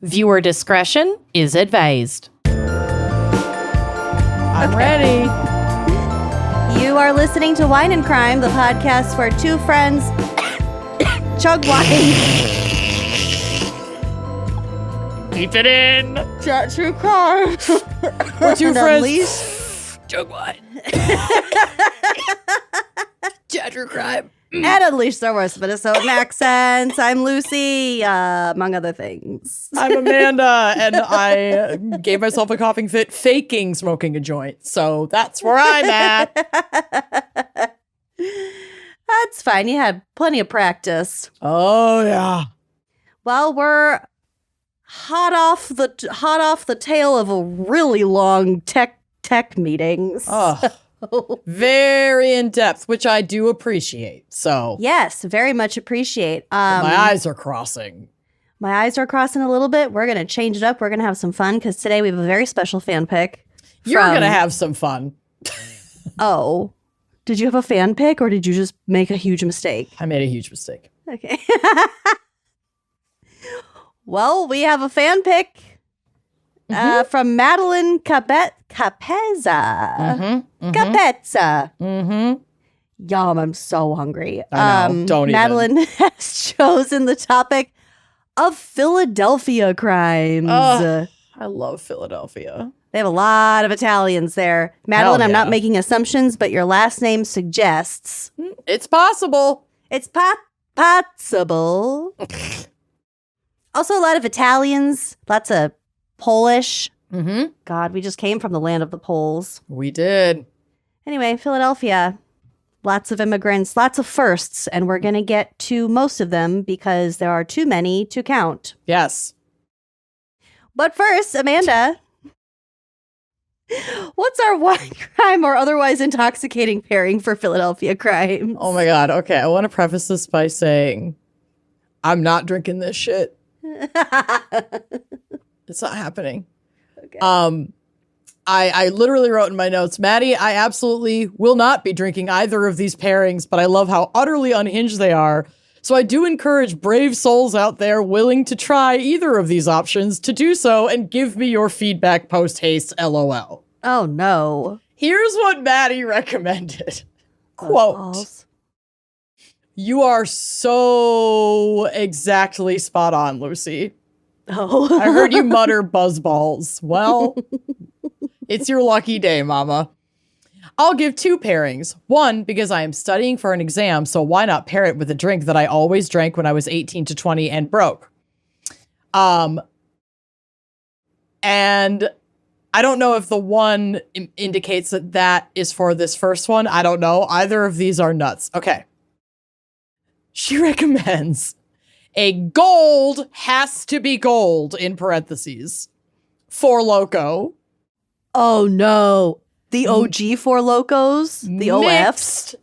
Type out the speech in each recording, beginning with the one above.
Viewer discretion is advised. I'm ready. You are listening to Wine and Crime, the podcast where two friends chug wine. Keep it in. True crime. We're two friends. Unleash. Chug wine. True crime. And unleash their worst Minnesotan accents. I'm Lucy, among other things. I'm Amanda, and I gave myself a coughing fit faking smoking a joint. So that's where I'm at. That's fine. You had plenty of practice. Oh, yeah. Well, we're hot off the tail of a really long tech meeting. Oh. Very in depth, which I do appreciate. So Yes, very much appreciate. my eyes are crossing. My eyes are crossing a little bit. We're going to change it up. We're going to have some fun because today we have a very special fan pick. You're going to have some fun. Oh, did you have a fan pick or did you just make a huge mistake? I made a huge mistake. Okay. Well, we have a fan pick from Madeline Capezza. Capezza. Yum, I'm so hungry. I know, don't Madeline has chosen the topic of Philadelphia crimes. I love Philadelphia. They have a lot of Italians there. Madeline, Hell I'm not yeah. making assumptions, but your last name suggests It's possible. it's possible. Also, a lot of Italians, lots of Polish. Mm-hmm. God, we just came from the land of the Poles. We did. Anyway, Philadelphia, lots of immigrants, lots of firsts, and we're going to get to most of them because there are too many to count. Yes. But first, Amanda, what's our wine crime or otherwise intoxicating pairing for Philadelphia crimes? Oh my God. Okay. I want to preface this by saying I'm not drinking this shit. It's not happening. Okay. I literally wrote in my notes, Maddie, I absolutely will not be drinking either of these pairings, but I love how utterly unhinged they are. So I do encourage brave souls out there willing to try either of these options to do so and give me your feedback post-haste, LOL. Oh, no. Here's what Maddie recommended. Quote, Balls. you are so exactly spot on, Lucy. Oh. I heard you mutter buzzballs. Well, it's your lucky day, mama. I'll give two pairings. One, because I am studying for an exam, so why not pair it with a drink that I always drank when I was 18 to 20 and broke? And I don't know if the one indicates that that is for this first one. I don't know. Either of these are nuts. Okay. She recommends a gold has to be gold in parentheses. Four Loko. Oh, no. The OG Four Lokos? The OFs?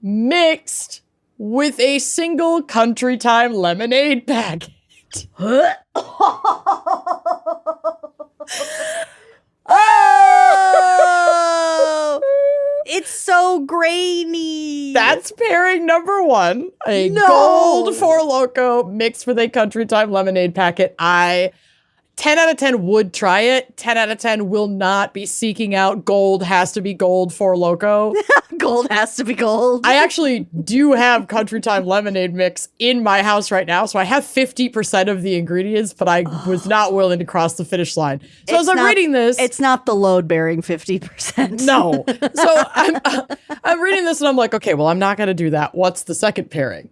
Mixed with a single Country Time lemonade packet. Oh! It's so grainy. That's pairing number one. A No. gold Four Loko mixed with a Country Time lemonade packet. 10 out of 10 would try it. 10 out of 10 will not be seeking out gold has to be gold Four Loko. Gold has to be gold. I actually do have Country Time lemonade mix in my house right now. So I have 50% of the ingredients, but I was not willing to cross the finish line. So as I'm reading this, It's not the load-bearing 50%. no. So I'm reading this and I'm like, okay, well, I'm not going to do that. What's the second pairing?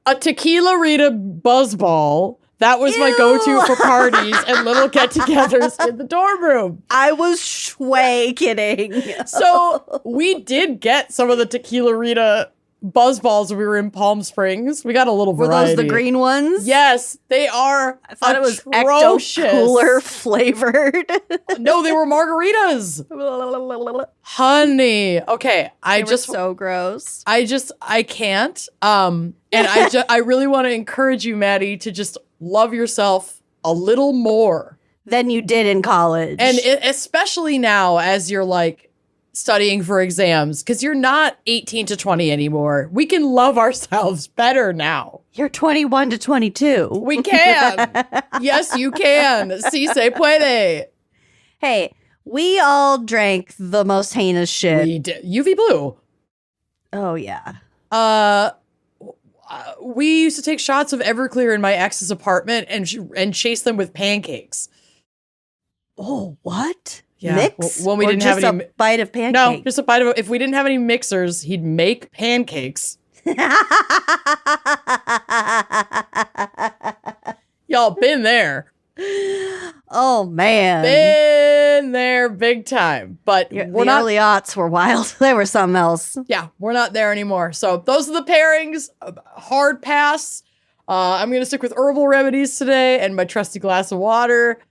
A Tequila-Rita Buzzball. That was my go-to for parties and little get-togethers in the dorm room. I was shway kidding. So we did get some of the Tequila-Rita Buzzballs when we were in Palm Springs. We got a little Were variety. those the green ones? Yes, they are. I thought it was atrocious. Ecto Cooler flavored. No, they were margaritas. Honey. Okay, They were so gross. I can't. And I really want to encourage you, Maddie, to just love yourself a little more Than you did in college. and especially now as you're like studying for exams because you're not 18 to 20 anymore. We can love ourselves better now. You're 21 to 22. We can. Yes, you can. Si se puede. Hey, we all drank the most heinous shit. We did. UV blue. Oh, yeah. We used to take shots of Everclear in my ex's apartment and chase them with pancakes. Oh, what? Yeah. Mix? When we or didn't just have any, a bite of pancake? no, just a bite of. If we didn't have any mixers, he'd make pancakes. Y'all been there. Oh, man. Been there big time. But The we're not. early aughts were wild. They were something else. Yeah, we're not there anymore. So those are the pairings. Hard pass. I'm going to stick with herbal remedies today and my trusty glass of water.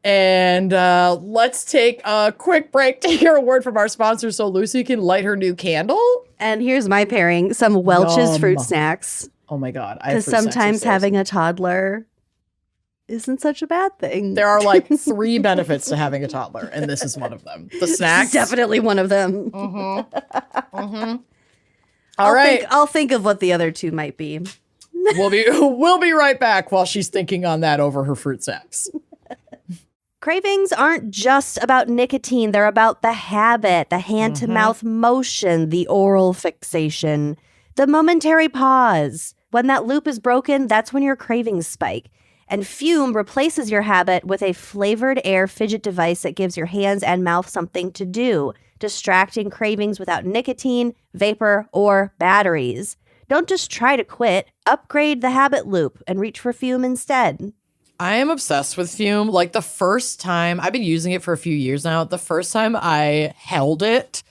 And let's take a quick break to hear a word from our sponsor so Lucy can light her new candle. And here's my pairing, some Welch's Yum. fruit snacks. Oh my God. I have Because fruit snacks sometimes upstairs. having a toddler isn't such a bad thing. There are like 3 benefits to having a toddler, and this is one of them. The snacks. Definitely one of them. All right. I'll think of what the other 2 might be. We'll be right back while she's thinking on that over her fruit snacks. Cravings aren't just about nicotine. They're about the habit, the hand-to-mouth motion, the oral fixation, the momentary pause. When that loop is broken, that's when your cravings spike. And Fume replaces your habit with a flavored air fidget device that gives your hands and mouth something to do, distracting cravings without nicotine, vapor, or batteries. Don't just try to quit. Upgrade the habit loop and reach for Fume instead. I am obsessed with Fume. Like the first time, I've been using it for a few years now. The first time I held it,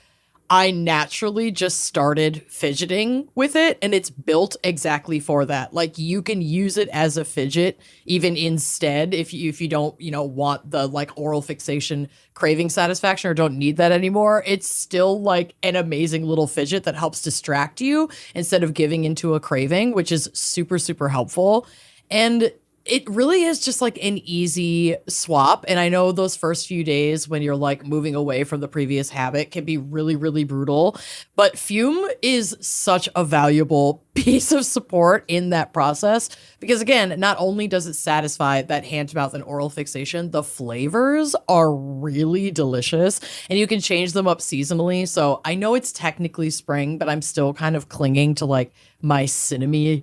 I naturally just started fidgeting with it, and it's built exactly for that. Like you can use it as a fidget even instead if you don't, want the like oral fixation craving satisfaction or don't need that anymore. It's still like an amazing little fidget that helps distract you instead of giving into a craving, which is super, super helpful. And it really is just like an easy swap. And I know those first few days when you're like moving away from the previous habit can be really, really brutal. But Fume is such a valuable piece of support in that process because, again, not only does it satisfy that hand-to-mouth and oral fixation, the flavors are really delicious and you can change them up seasonally. So I know it's technically spring, but I'm still kind of clinging to like my cinnamony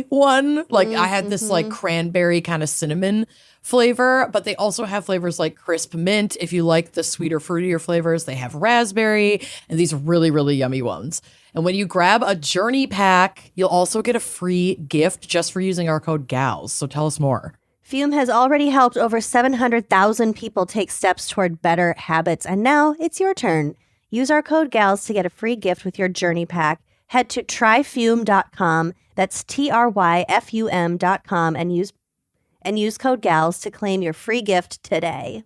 one. Like I had this like cranberry kind of cinnamon flavor, but they also have flavors like crisp mint. If you like the sweeter, fruitier flavors, they have raspberry and these really, really yummy ones. And when you grab a journey pack, you'll also get a free gift just for using our code GALS. So tell us more. Fume has already helped over 700,000 people take steps toward better habits, and now it's your turn. Use our code GALS to get a free gift with your journey pack. Head to tryfume.com, that's tryfum.com, and use code GALS to claim your free gift today.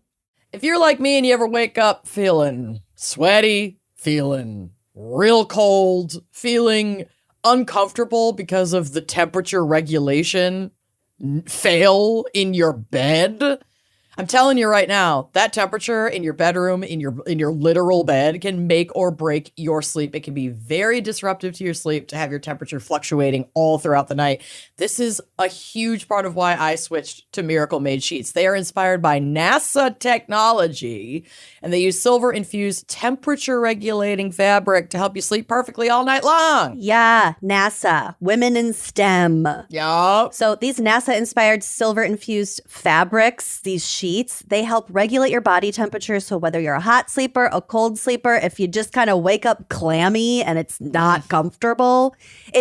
If you're like me and you ever wake up feeling sweaty, feeling real cold, feeling uncomfortable because of the temperature regulation fail in your bed, I'm telling you right now, that temperature in your bedroom, in your literal bed, can make or break your sleep. It can be very disruptive to your sleep to have your temperature fluctuating all throughout the night. This is a huge part of why I switched to Miracle Made sheets. They are inspired by NASA technology, and they use silver-infused temperature-regulating fabric to help you sleep perfectly all night long. Yeah, NASA, women in STEM. Yup. So these NASA-inspired silver-infused fabrics, these sheets, they help regulate your body temperature. So whether you're a hot sleeper, a cold sleeper, if you just kind of wake up clammy and it's not comfortable,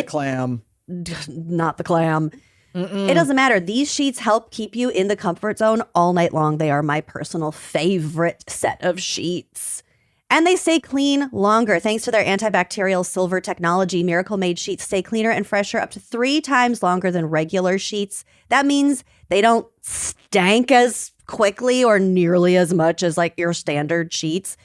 Clam. not the clam. It doesn't matter. These sheets help keep you in the comfort zone all night long. They are my personal favorite set of sheets. And they stay clean longer. Thanks to their antibacterial silver technology, Miracle Made sheets stay cleaner and fresher up to 3 times longer than regular sheets. That means they don't stank as quickly or nearly as much as like your standard sheets.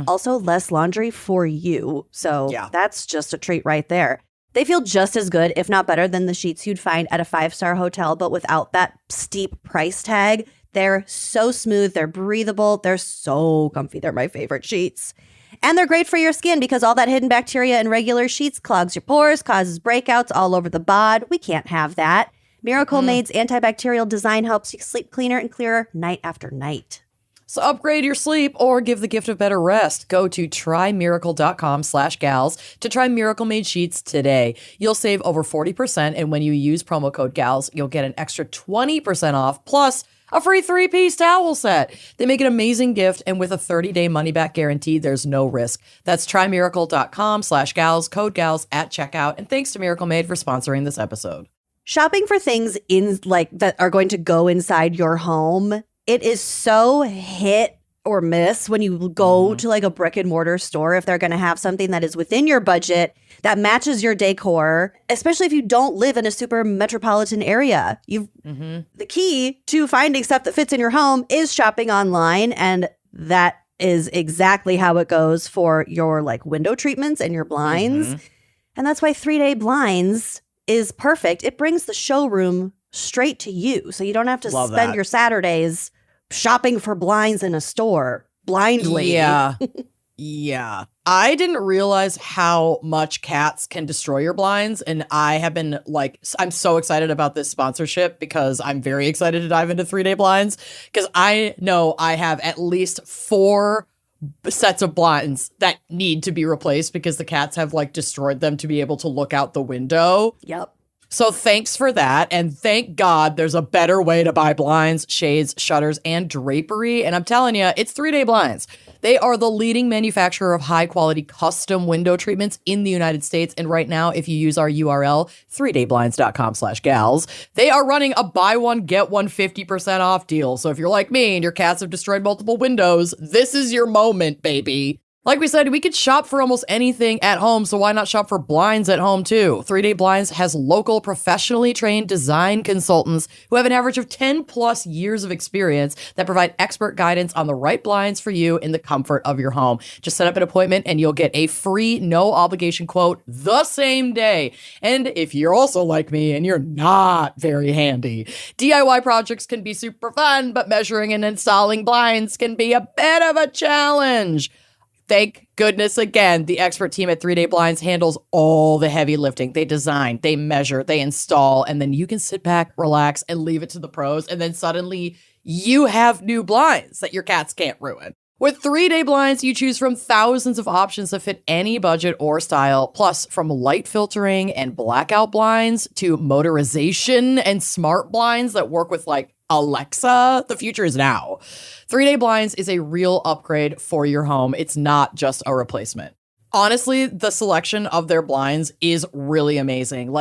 Also, less laundry for you. So that's just a treat right there. They feel just as good, if not better, than the sheets you'd find at a 5-star hotel, but without that steep price tag. They're so smooth. They're breathable. They're so comfy. They're my favorite sheets. And they're great for your skin because all that hidden bacteria in regular sheets clogs your pores, causes breakouts all over the bod. We can't have that. Miracle Made's antibacterial design helps you sleep cleaner and clearer night after night. So upgrade your sleep or give the gift of better rest. Go to trymiracle.com/gals to try Miracle Made sheets today. You'll save over 40%, and when you use promo code GALS, you'll get an extra 20% off, plus a free 3-piece towel set. They make an amazing gift, and with a 30-day money-back guarantee, there's no risk. That's trymiracle.com/gals, code GALS at checkout, and thanks to Miracle Made for sponsoring this episode. Shopping for things in that are going to go inside your home, it is so hit or miss when you go to a brick and mortar store if they're going to have something that is within your budget that matches your decor, especially if you don't live in a super metropolitan area. The key to finding stuff that fits in your home is shopping online, and that is exactly how it goes for your window treatments and your blinds. And that's why 3-Day Blinds is perfect. It brings the showroom straight to you, so you don't have to spend your Saturdays shopping for blinds in a store blindly. Yeah. I didn't realize how much cats can destroy your blinds, and I have been I'm so excited about this sponsorship because I'm very excited to dive into 3-Day Blinds, because I know I have at least 4 sets of blinds that need to be replaced because the cats have destroyed them to be able to look out the window. Yep. So thanks for that. And thank God there's a better way to buy blinds, shades, shutters, and drapery. And I'm telling you, it's 3-Day Blinds. They are the leading manufacturer of high-quality custom window treatments in the United States. And right now, if you use our URL, 3dayblinds.com/gals, they are running a buy one, get one 50% off deal. So if you're like me and your cats have destroyed multiple windows, this is your moment, baby. Like we said, we could shop for almost anything at home, so why not shop for blinds at home too? 3-Day Blinds has local, professionally trained design consultants who have an average of 10 plus years of experience that provide expert guidance on the right blinds for you in the comfort of your home. Just set up an appointment and you'll get a free, no obligation quote the same day. And if you're also like me and you're not very handy, DIY projects can be super fun, but measuring and installing blinds can be a bit of a challenge. Thank goodness, again, the expert team at 3-Day Blinds handles all the heavy lifting. They design, they measure, they install, and then you can sit back, relax, and leave it to the pros, and then suddenly you have new blinds that your cats can't ruin. With 3-Day Blinds, you choose from thousands of options that fit any budget or style, plus from light filtering and blackout blinds to motorization and smart blinds that work with Alexa. The future is now. 3-Day Blinds is a real upgrade for your home. It's not just a replacement. Honestly, the selection of their blinds is really amazing.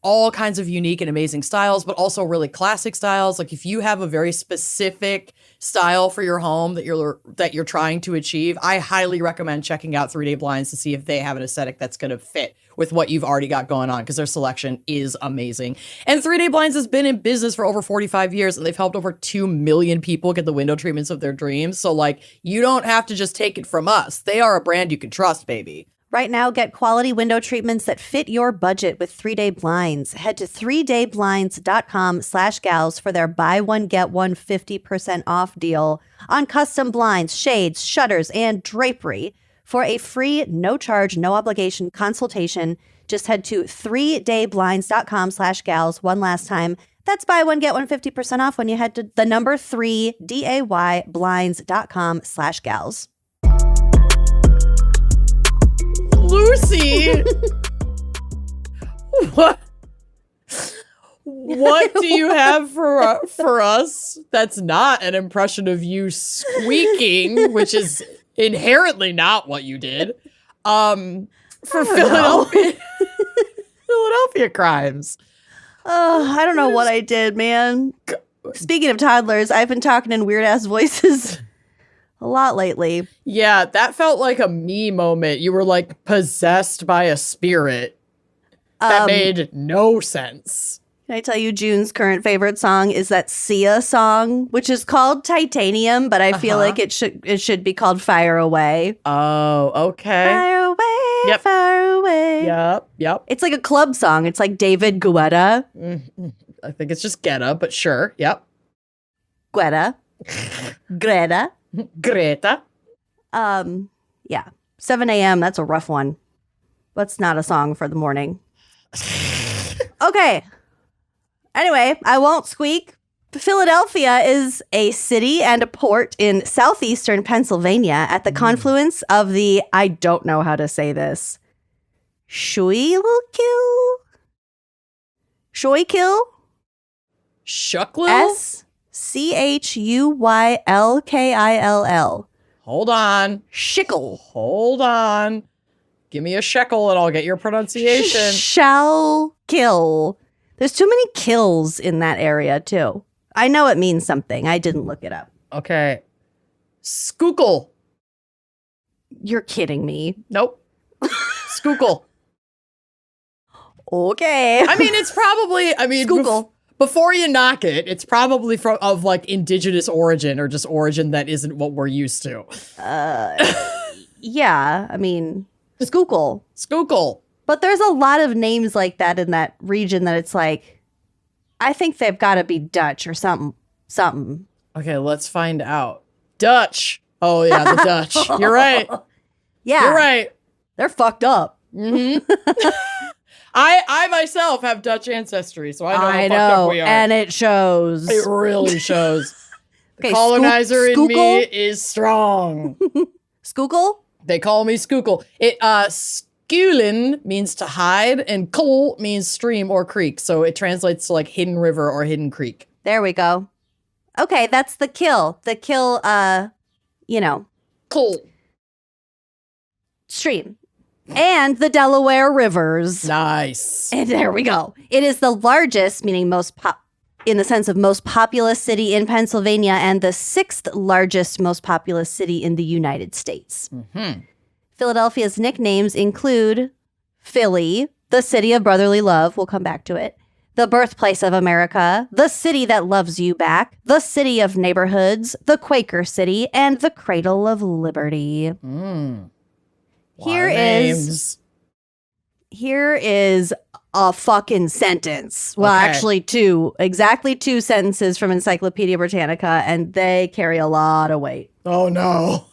All kinds of unique and amazing styles, but also really classic styles. If you have a very specific style for your home that you're trying to achieve, I highly recommend checking out 3-Day Blinds to see if they have an aesthetic that's going to fit with what you've already got going on, because their selection is amazing. And 3-Day Blinds has been in business for over 45 years, and they've helped over 2 million people get the window treatments of their dreams. So you don't have to just take it from us. They are a brand you can trust, baby. Right now, get quality window treatments that fit your budget with 3-Day Blinds. Head to 3dayblinds.com/gals for their buy one, get one 50% off deal on custom blinds, shades, shutters, and drapery. For a free, no charge, no obligation consultation, just head to 3dayblinds.com/gals one last time. That's buy one, get one 50% off when you head to the number 3dayblinds.com/gals. Lucy, what do you have for us that's not an impression of you squeaking, which is inherently not what you did, for Philadelphia crimes? Oh, I don't know what I did, man. Speaking of toddlers, I've been talking in weird ass voices a lot lately. Yeah, that felt like a me moment. You were possessed by a spirit. That made no sense. Can I tell you June's current favorite song is that Sia song, which is called Titanium, but I feel like it should be called Fire Away. Oh, okay. Fire away, Yep. fire away. Yep. It's like a club song. It's like David Guetta. I think it's just Guetta, but sure. Yep. Guetta. Greta. Greta. Yeah. 7 a.m. That's a rough one. That's not a song for the morning. Okay. Anyway, I won't squeak. Philadelphia is a city and a port in southeastern Pennsylvania at the confluence of the, I don't know how to say this, Schuylkill? Schuylkill? Schuyllkill. Hold on. Shickle. Hold on. Give me a shekel and I'll get your pronunciation. Shall kill. There's too many kills in that area, too. I know it means something. I didn't look it up. Okay. Schuylkill. You're kidding me. Nope. Schuylkill. Okay. I mean, it's probably, Schuylkill. Before you knock it, it's probably of like indigenous origin or just origin that isn't what we're used to. Yeah, I mean, Schuylkill. Schuylkill. But there's a lot of names like that in that region that it's like, I think they've got to be Dutch or something. Okay, let's find out. Dutch. Oh, yeah, the Dutch. You're right. Yeah. You're right. They're fucked up. Mm-hmm. I myself have Dutch ancestry, so I know how fucked up we are. And it shows. It really shows. The Okay, colonizer in me Schuylkill? is strong. Schuylkill? They call me Schuylkill. Skewlin means to hide, and kul means stream or creek. So it translates to like hidden river or hidden creek. There we go. Okay, that's the kill. The kill, Kul. stream. And the Delaware rivers. Nice. And there we go. It is the largest, meaning in the sense of most populous city in Pennsylvania and the sixth largest most populous city in the United States. Mm-hmm. Philadelphia's nicknames include Philly, the city of brotherly love. We'll come back to it. The birthplace of America, the city that loves you back, the city of neighborhoods, the Quaker city, and the Cradle of Liberty. Here is a fucking sentence. Well, Okay. actually exactly two sentences from Encyclopedia Britannica, and they carry a lot of weight. Oh, no.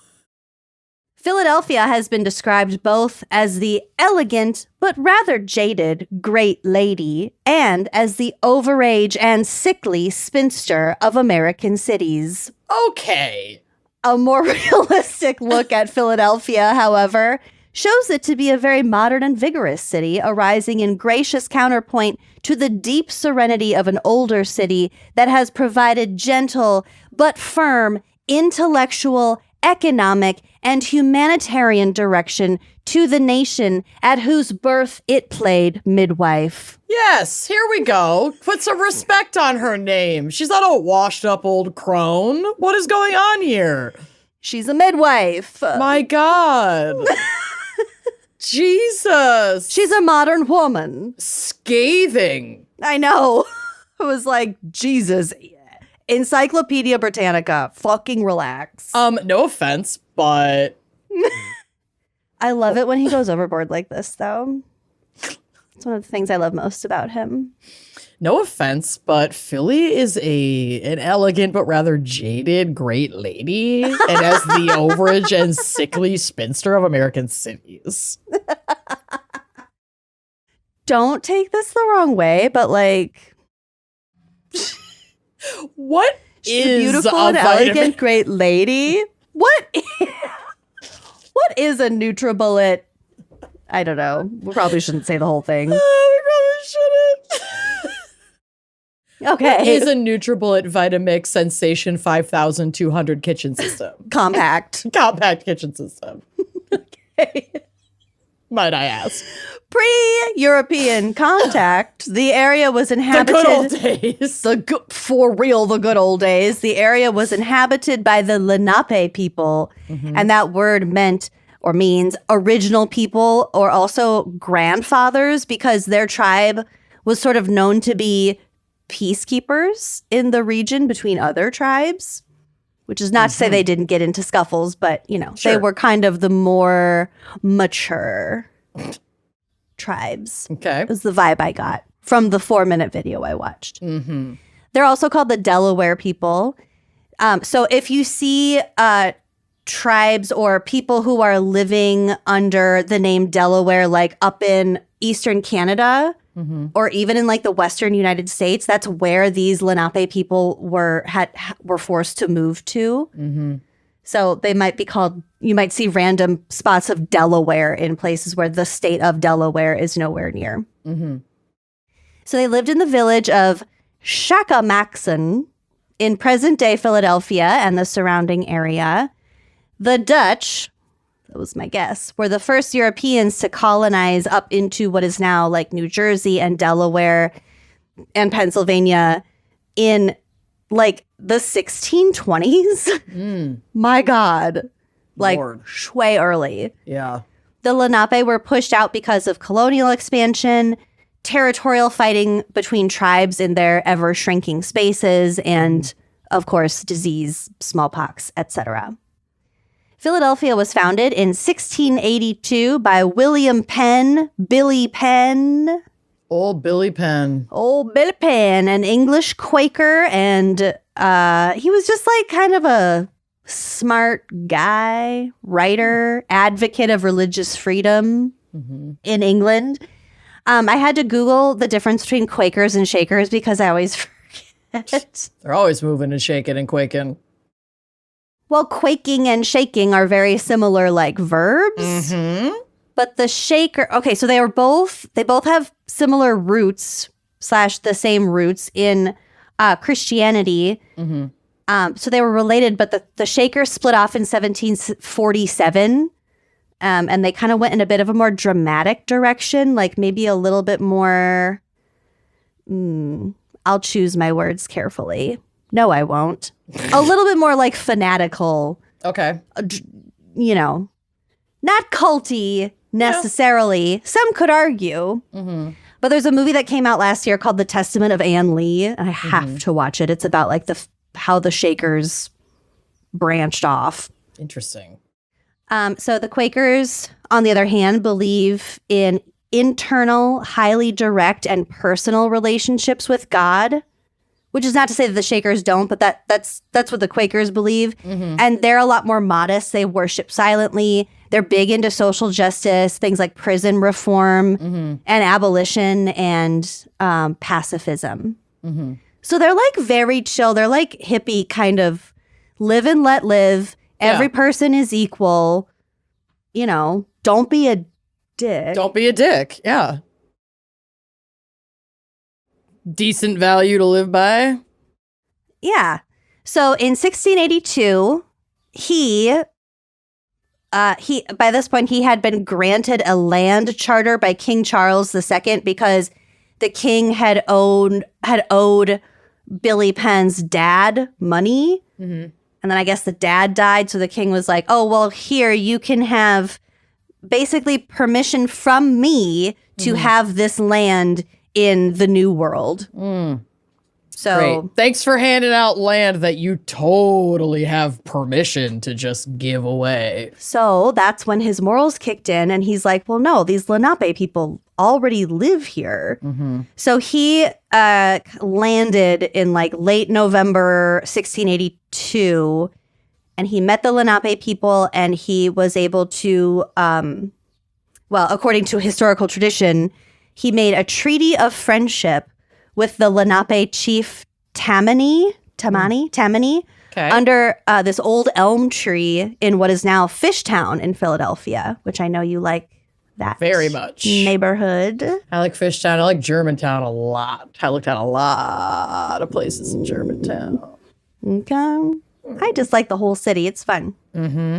Philadelphia has been described both as the elegant but rather jaded great lady and as the overage and sickly spinster of American cities. Okay. A more realistic look at Philadelphia, however, shows it to be a very modern and vigorous city, arising in gracious counterpoint to the deep serenity of an older city that has provided gentle but firm intellectual, economic, and humanitarian direction to the nation at whose birth it played midwife. Yes, here we go. Put some respect on her name. She's not a washed up old crone. What is going on here? She's a midwife. My God. Jesus. She's a modern woman. Scathing. I know. It was like, Jesus. Encyclopedia Britannica, fucking relax. No offense, but I love it when he goes overboard like this, though. It's one of the things I love most about him. no offense, but Philly is an elegant but rather jaded great lady, and as the overage and sickly spinster of American cities. Don't take this the wrong way, but like, What she's is a beautiful a and vitamin? elegant great lady. What is a NutriBullet? I don't know. We probably shouldn't say the whole thing. We probably shouldn't. Okay. Is a NutriBullet Vitamix Sensation 5200 kitchen system. Compact. Compact kitchen system. Okay. Might I ask? Pre-European contact, the area was The inhabited. good old days. For real, the good old days. The area was inhabited by the Lenape people, and that word meant or means original people or also grandfathers, because their tribe was sort of known to be peacekeepers in the region between other tribes, which is not to say they didn't get into scuffles, but, you know, they Sure. were kind of the more mature tribes. Okay. It was the vibe I got from the 4-minute video I watched. Mm-hmm. They're also called the Delaware people. So if you see tribes or people who are living under the name Delaware, like up in Eastern Canada, or even in like the Western United States, that's where these Lenape people were forced to move to. So they might be called, you might see random spots of Delaware in places where the state of Delaware is nowhere near. So they lived in the village of Shakamaxon in present-day Philadelphia and the surrounding area. The Dutch, that was my guess, were the first Europeans to colonize up into what is now like New Jersey and Delaware and Pennsylvania in like the 1620s. My God. Like Lord. way early. Yeah. The Lenape were pushed out because of colonial expansion, territorial fighting between tribes in their ever-shrinking spaces, and, of course, disease, smallpox, etc. Philadelphia was founded in 1682 by William Penn, Billy Penn. Old Billy Penn. Old Billy Penn, an English Quaker, and he was just like kind of a smart guy, writer, advocate of religious freedom in England. I had to Google the difference between Quakers and Shakers because I always forget. They're always moving and shaking and quaking. Well, quaking and shaking are very similar, like verbs. But the shaker, okay, so they both have similar roots / the same roots in Christianity. So they were related, but the shaker split off in 1747. And they kind of went in a bit of a more dramatic direction, like maybe a little bit more, I'll choose my words carefully. No, I won't. A little bit more like fanatical. Okay. You know, not culty necessarily. Yeah. Some could argue. But there's a movie that came out last year called The Testament of Anne Lee. And I have to watch it. It's about like how the Shakers branched off. Interesting. So the Quakers, on the other hand, believe in internal, highly direct, and personal relationships with God, which is not to say that the Shakers don't, but that's what the Quakers believe. And they're a lot more modest. They worship silently. They're big into social justice, things like prison reform and abolition and pacifism. So they're like very chill. They're like hippie kind of live and let live. Every person is equal. You know, don't be a dick. Don't be a dick. Yeah. Decent value to live by. Yeah. So in 1682, he by this point he had been granted a land charter by King Charles II because the king had owed Billy Penn's dad money. And then I guess the dad died, so the king was like, oh, well, here, you can have basically permission from me to have this land in the New World. So great. Thanks for handing out land that you totally have permission to just give away. So that's when his morals kicked in, and he's like, well, no, these Lenape people already live here. So he landed in like late November 1682, and he met the Lenape people, and he was able to, well, according to historical tradition, he made a treaty of friendship with the Lenape chief Tammany, under this old elm tree in what is now Fishtown in Philadelphia, which I know you like that very much neighborhood. I like Fishtown. I like Germantown a lot. I looked at a lot of places in Germantown. Okay. I just like the whole city. It's fun.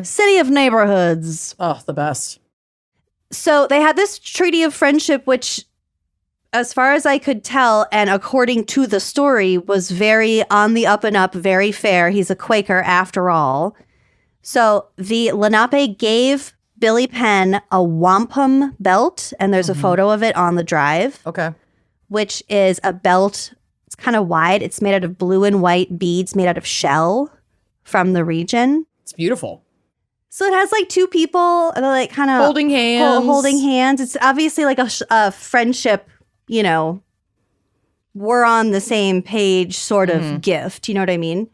City of neighborhoods. Oh, the best. So they had this treaty of friendship, which, as far as I could tell, and according to the story, was very on the up and up, very fair. He's a Quaker after all. So the Lenape gave Billy Penn a wampum belt, and there's a photo of it on the drive. Okay. Which is a belt. It's kind of wide. It's made out of blue and white beads made out of shell from the region. It's beautiful. So it has like two people, and they're like kind of holding hands. Holding hands. It's obviously like a friendship, you know, we're on the same page sort of gift. You know what I mean?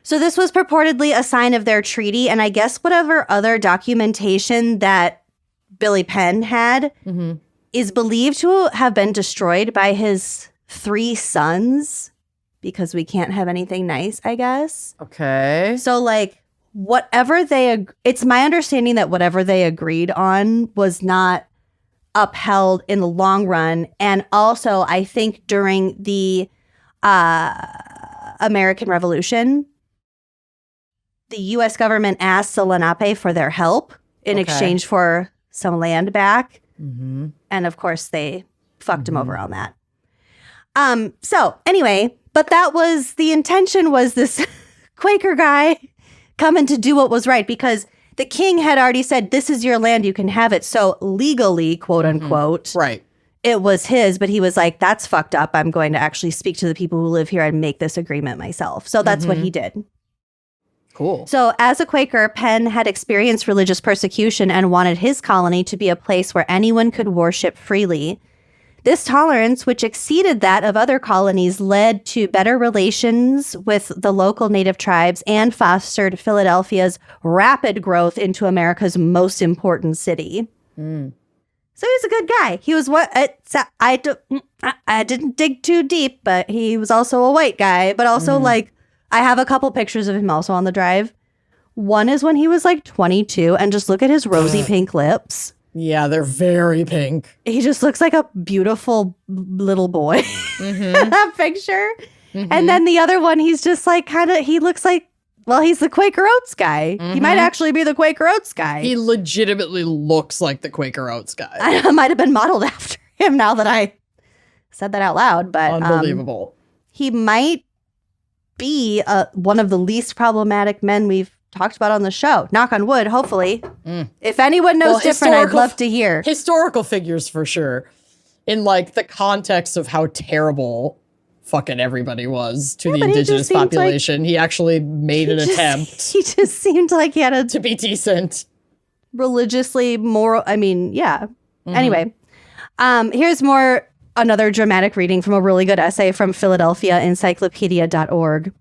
So this was purportedly a sign of their treaty, and I guess whatever other documentation that Billy Penn had is believed to have been destroyed by his 3 sons because we can't have anything nice, I guess. Okay. So, like, whatever it's my understanding that whatever they agreed on was not upheld in the long run. And also, I think during the American Revolution, the U.S. government asked the Lenape for their help in exchange for some land back. And of course, they fucked him over on that. So anyway, but that was the intention, was this Quaker guy coming to do what was right, because the king had already said, this is your land, you can have it. So legally, quote unquote, right, it was his, but he was like, that's fucked up. I'm going to actually speak to the people who live here and make this agreement myself. So that's what he did. Cool. So as a Quaker, Penn had experienced religious persecution and wanted his colony to be a place where anyone could worship freely. This tolerance, which exceeded that of other colonies, led to better relations with the local native tribes and fostered Philadelphia's rapid growth into America's most important city. So he was a good guy. He was I didn't dig too deep, but he was also a white guy. But also, like, I have a couple pictures of him also on the drive. One is when he was like 22, and just look at his rosy pink lips. Yeah, they're very pink. He just looks like a beautiful little boy. That picture. And then the other one, he's just like he looks like, well, he's the Quaker Oats guy. He might actually be the Quaker Oats guy. He legitimately looks like the Quaker Oats guy. I might have been modeled after him now that I said that out loud. But Unbelievable. He might be one of the least problematic men we've talked about on the show. Knock on wood, hopefully. If anyone knows different, I'd love to hear. Historical figures for sure. In like the context of how terrible fucking everybody was to the indigenous population. He actually made an attempt. He just seemed like he had to be decent. Religiously moral. I mean, yeah. Anyway, here's another dramatic reading from a really good essay from Philadelphia Encyclopedia.org.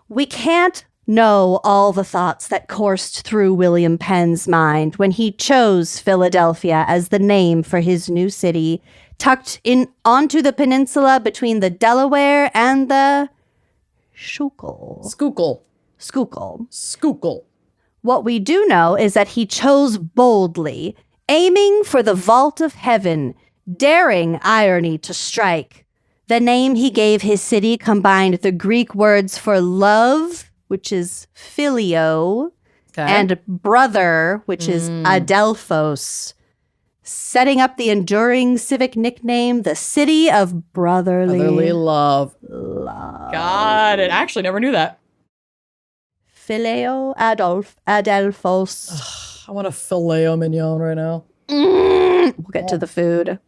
We can't know all the thoughts that coursed through William Penn's mind when he chose Philadelphia as the name for his new city, tucked in onto the peninsula between the Delaware and the Schuylkill. Schuylkill. What we do know is that he chose boldly, aiming for the vault of heaven, daring irony to strike. The name he gave his city combined the Greek words for love, which is phileo, and brother, which is adelphos, setting up the enduring civic nickname, the City of Brotherly Love. God, I actually never knew that. Phileo adelphos. I want a filet mignon right now. We'll get to the food.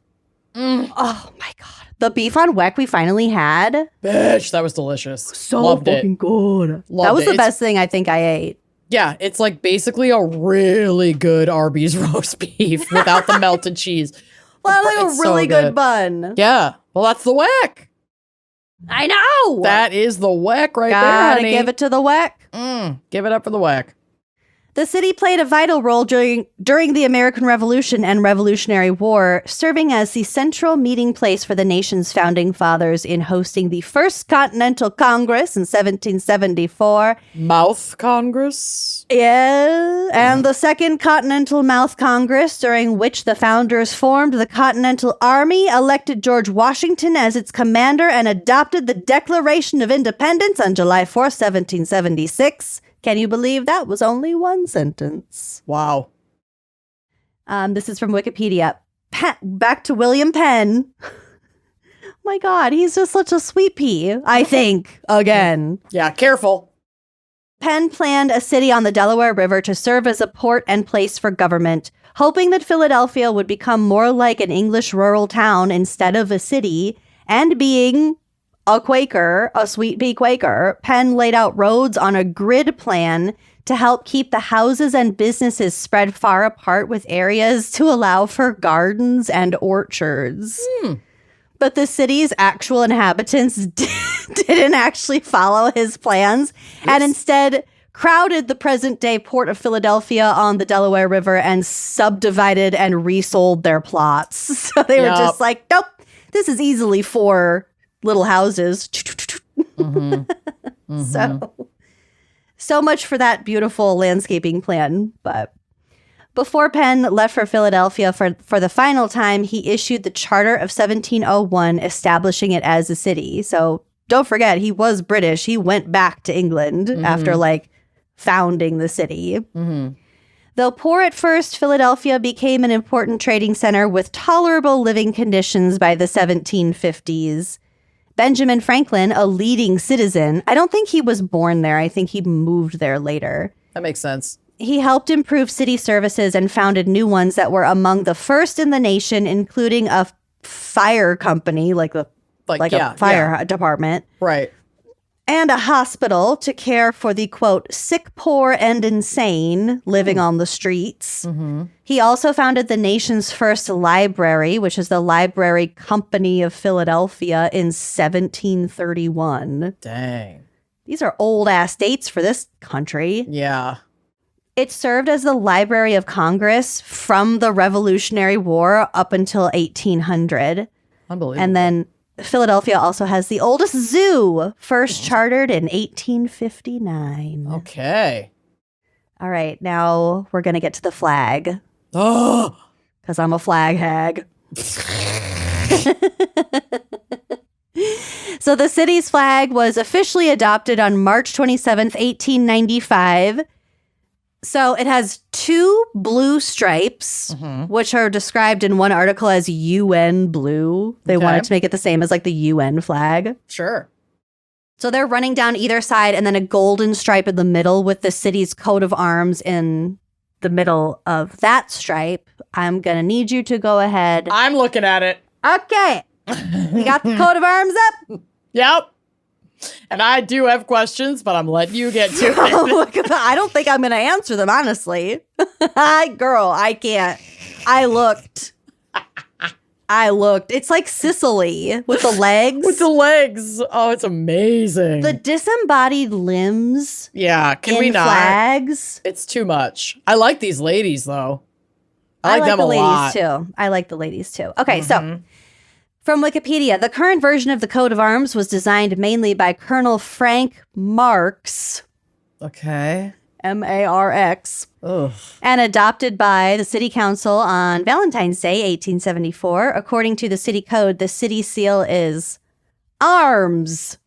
Oh my God. The beef on weck we finally had. Bitch, that was delicious. So Loved fucking it. good. Loved that was it. the best thing I think I ate. Yeah, it's like basically a really good Arby's roast beef without the melted cheese. Well, like a It's really so good bun. Yeah, well, that's the weck. I know. That is the weck right there, Gotta honey. give it to the weck. Give it up for the weck. The city played a vital role during the American Revolution and Revolutionary War, serving as the central meeting place for the nation's founding fathers in hosting the First Continental Congress in 1774. Mouth Congress? Yeah, and the Second Continental Mouth Congress, during which the founders formed the Continental Army, elected George Washington as its commander, and adopted the Declaration of Independence on July 4th, 1776. Can you believe that was only one sentence? Wow. This is from Wikipedia. Back to William Penn. My God, he's just such a sweet pea, I think, again. Yeah, careful. Penn planned a city on the Delaware River to serve as a port and place for government, hoping that Philadelphia would become more like an English rural town instead of a city, and being a Quaker, a sweet pea Quaker, Penn laid out roads on a grid plan to help keep the houses and businesses spread far apart with areas to allow for gardens and orchards. But the city's actual inhabitants didn't actually follow his plans and instead crowded the present-day port of Philadelphia on the Delaware River and subdivided and resold their plots. So they were just like, nope, this is easily 4 little houses. So much for that beautiful landscaping plan. But before Penn left for Philadelphia for the final time, he issued the Charter of 1701, establishing it as a city. So don't forget, he was British. He went back to England after founding the city. Though poor at first, Philadelphia became an important trading center with tolerable living conditions by the 1750s. Benjamin Franklin, a leading citizen, I don't think he was born there. I think he moved there later. That makes sense. He helped improve city services and founded new ones that were among the first in the nation, including a fire company, a fire department. Right. And a hospital to care for the, quote, sick, poor, and insane living on the streets. He also founded the nation's first library, which is the Library Company of Philadelphia in 1731. Dang. These are old-ass dates for this country. Yeah. It served as the Library of Congress from the Revolutionary War up until 1800. Unbelievable. And then Philadelphia also has the oldest zoo, first chartered in 1859. Okay. All right, now we're going to get to the flag. Oh, Because I'm a flag hag. So the city's flag was officially adopted on March 27th, 1895. So it has 2 blue stripes, which are described in one article as UN blue. They wanted to make it the same as the UN flag. Sure. So they're running down either side and then a golden stripe in the middle with the city's coat of arms in the middle of that stripe. I'm going to need you to go ahead. I'm looking at it. Okay. You got the coat of arms up? Yep. And I do have questions, but I'm letting you get to it. I don't think I'm going to answer them, honestly. Girl, I can't. I looked. It's like Sicily with the legs. With the legs. Oh, it's amazing. The disembodied limbs. Yeah, can we not? Flags. It's too much. I like these ladies, though. I like them the a lot. too. I like the ladies, too. Okay, so from Wikipedia, the current version of the coat of arms was designed mainly by Colonel Frank Marks. Okay. Marx. Ugh. And adopted by the City Council on Valentine's Day, 1874. According to the city code, the city seal is arms,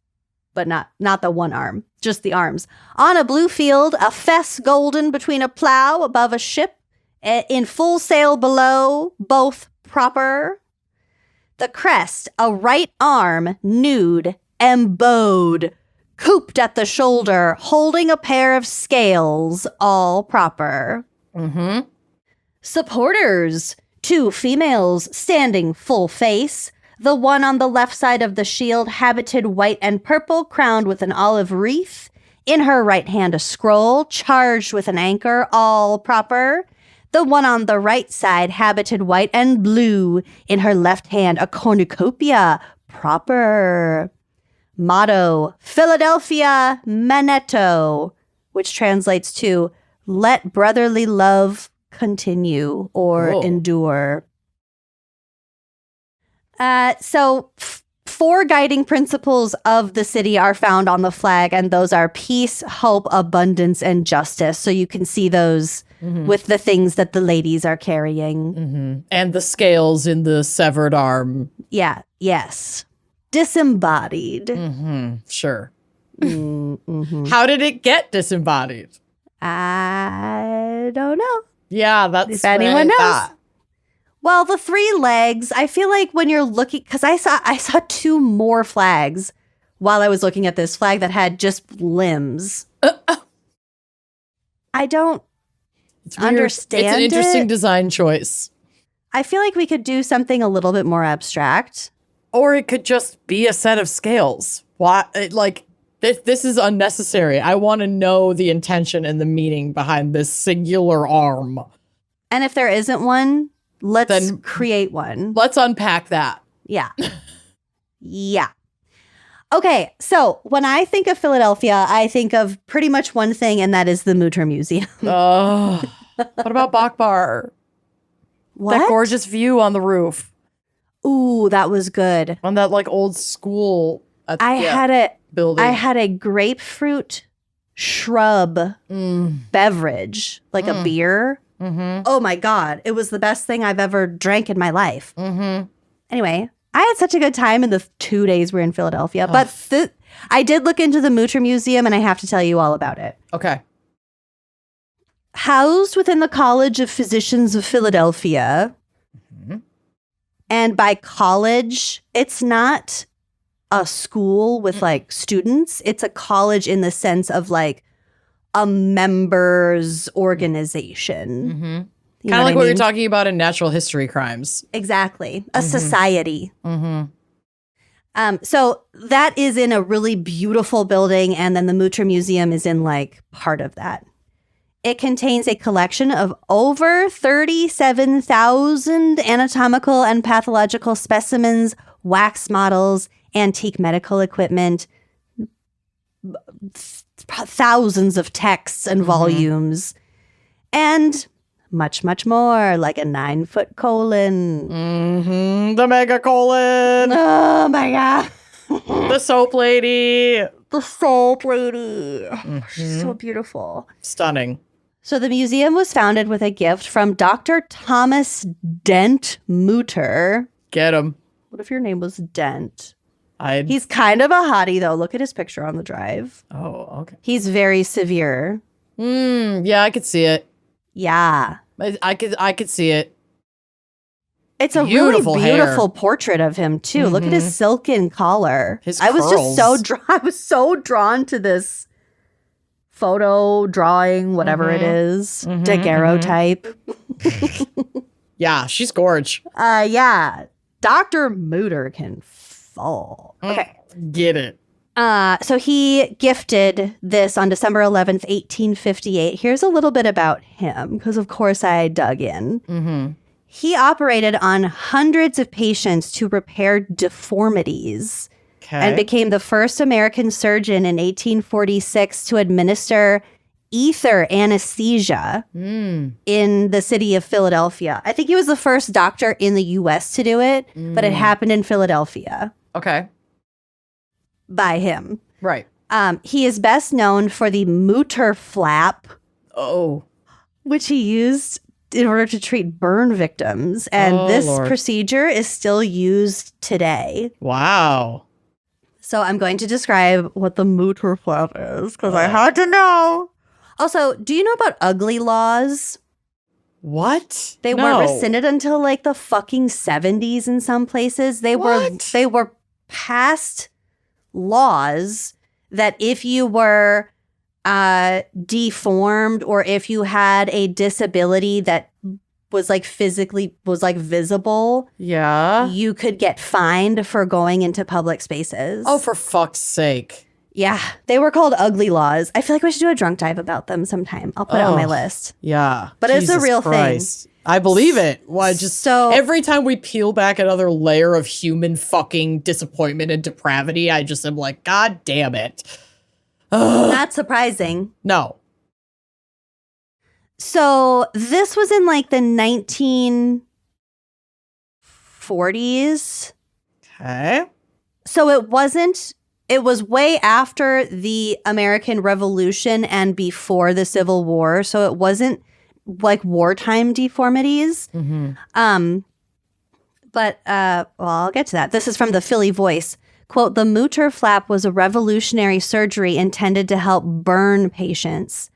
but not the one arm, just the arms. On a blue field, a fess golden between a plow above a ship, in full sail below, both proper. The crest, a right arm, nude, embowed, cooped at the shoulder, holding a pair of scales, all proper. Supporters, 2 females standing full face. The one on the left side of the shield, habited white and purple, crowned with an olive wreath. In her right hand, a scroll, charged with an anchor, all proper. The one on the right side, habited white and blue. In her left hand, a cornucopia, proper. Motto, Philadelphia Manetto, which translates to let brotherly love continue or endure. So 4 guiding principles of the city are found on the flag, and those are peace, hope, abundance, and justice. So you can see those with the things that the ladies are carrying. And the scales in the severed arm. Yeah, yes. Disembodied. Sure. How did it get disembodied? I don't know. Yeah, that's if anyone knows. That. Well, the 3 legs, I feel like when you're looking, because I saw 2 more flags while I was looking at this flag that had just limbs. I don't understand. It's an interesting design choice. I feel like we could do something a little bit more abstract. Or it could just be a set of scales. Why? This is unnecessary. I want to know the intention and the meaning behind this singular arm. And if there isn't one, let's create one. Let's unpack that. Yeah. Yeah. Okay, so when I think of Philadelphia, I think of pretty much one thing, and that is the Mutter Museum. Oh, what about Bach Bar? What? That gorgeous view on the roof. Ooh, that was good. On that like old school building. I had a grapefruit shrub beverage, like a beer. Mm-hmm. Oh my God. It was the best thing I've ever drank in my life. Mm-hmm. Anyway, I had such a good time in the 2 days we were in Philadelphia. But I did look into the Mutter Museum, and I have to tell you all about it. Okay. Housed within the College of Physicians of Philadelphia, and by college, it's not a school with like students. It's a college in the sense of like a members organization. Mm-hmm. Kind of like what you're talking about in natural history crimes. Exactly. A society. Mm-hmm. So that is in a really beautiful building, and then the Mutter Museum is in like part of that. It contains a collection of over 37,000 anatomical and pathological specimens, wax models, antique medical equipment, thousands of texts and volumes, and much, much more, like a 9-foot colon. Mm-hmm. The mega colon. Oh my God. The soap lady. The soap lady. She's so beautiful. Stunning. So the museum was founded with a gift from Dr. Thomas Dent Mutter. Get him. What if your name was Dent? I'd... He's kind of a hottie, though. Look at his picture on the drive. Oh, okay. He's very severe. Yeah, I could see it. Yeah. I could see it. It's a Beautiful really beautiful portrait of him, too. Look at his silken collar. His I was curls. just I was so drawn to this photo, drawing, whatever it is. Daguerreotype. Yeah, she's gorge. Yeah. Dr. Mutter can fall. Okay. Get it. So he gifted this on December 11th, 1858. Here's a little bit about him, because of course I dug in. Mm-hmm. He operated on hundreds of patients to repair deformities and became the first American surgeon in 1846 to administer ether anesthesia in the city of Philadelphia. I think he was the first doctor in the U.S. to do it, but it happened in Philadelphia. Okay. By him. Right. He is best known for the Mutter flap, which he used in order to treat burn victims. And this procedure is still used today. Wow. So I'm going to describe what the Mutter flap is, because I had to know. Also, do you know about ugly laws? What? They weren't rescinded until like the fucking 70s in some places. They were passed laws that if you were deformed or if you had a disability that was like physically visible, you could get fined for going into public spaces. Oh, for fuck's sake. Yeah, they were called ugly laws. I feel like we should do a drunk dive about them sometime. I'll put it on my list. Yeah. But it's a real thing. I believe it. Well, every time we peel back another layer of human fucking disappointment and depravity, I just am like, God damn it. Not surprising. No. So this was in like the 1940s. Okay. So it was way after the American Revolution and before the Civil War. So it wasn't like wartime deformities. But I'll get to that. This is from the Philly Voice. Quote, the Mutter flap was a revolutionary surgery intended to help burn patients.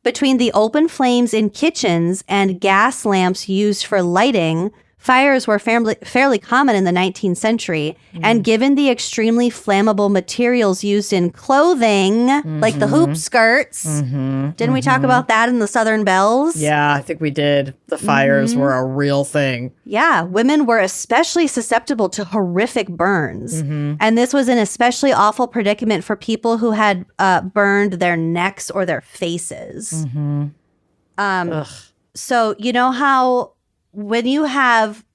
Between the open flames in kitchens and gas lamps used for lighting, fires were fairly common in the 19th century. And given the extremely flammable materials used in clothing, like the hoop skirts, didn't we talk about that in the Southern Bells? Yeah, I think we did. The fires were a real thing. Yeah, women were especially susceptible to horrific burns. And this was an especially awful predicament for people who had burned their necks or their faces. So you know how when you have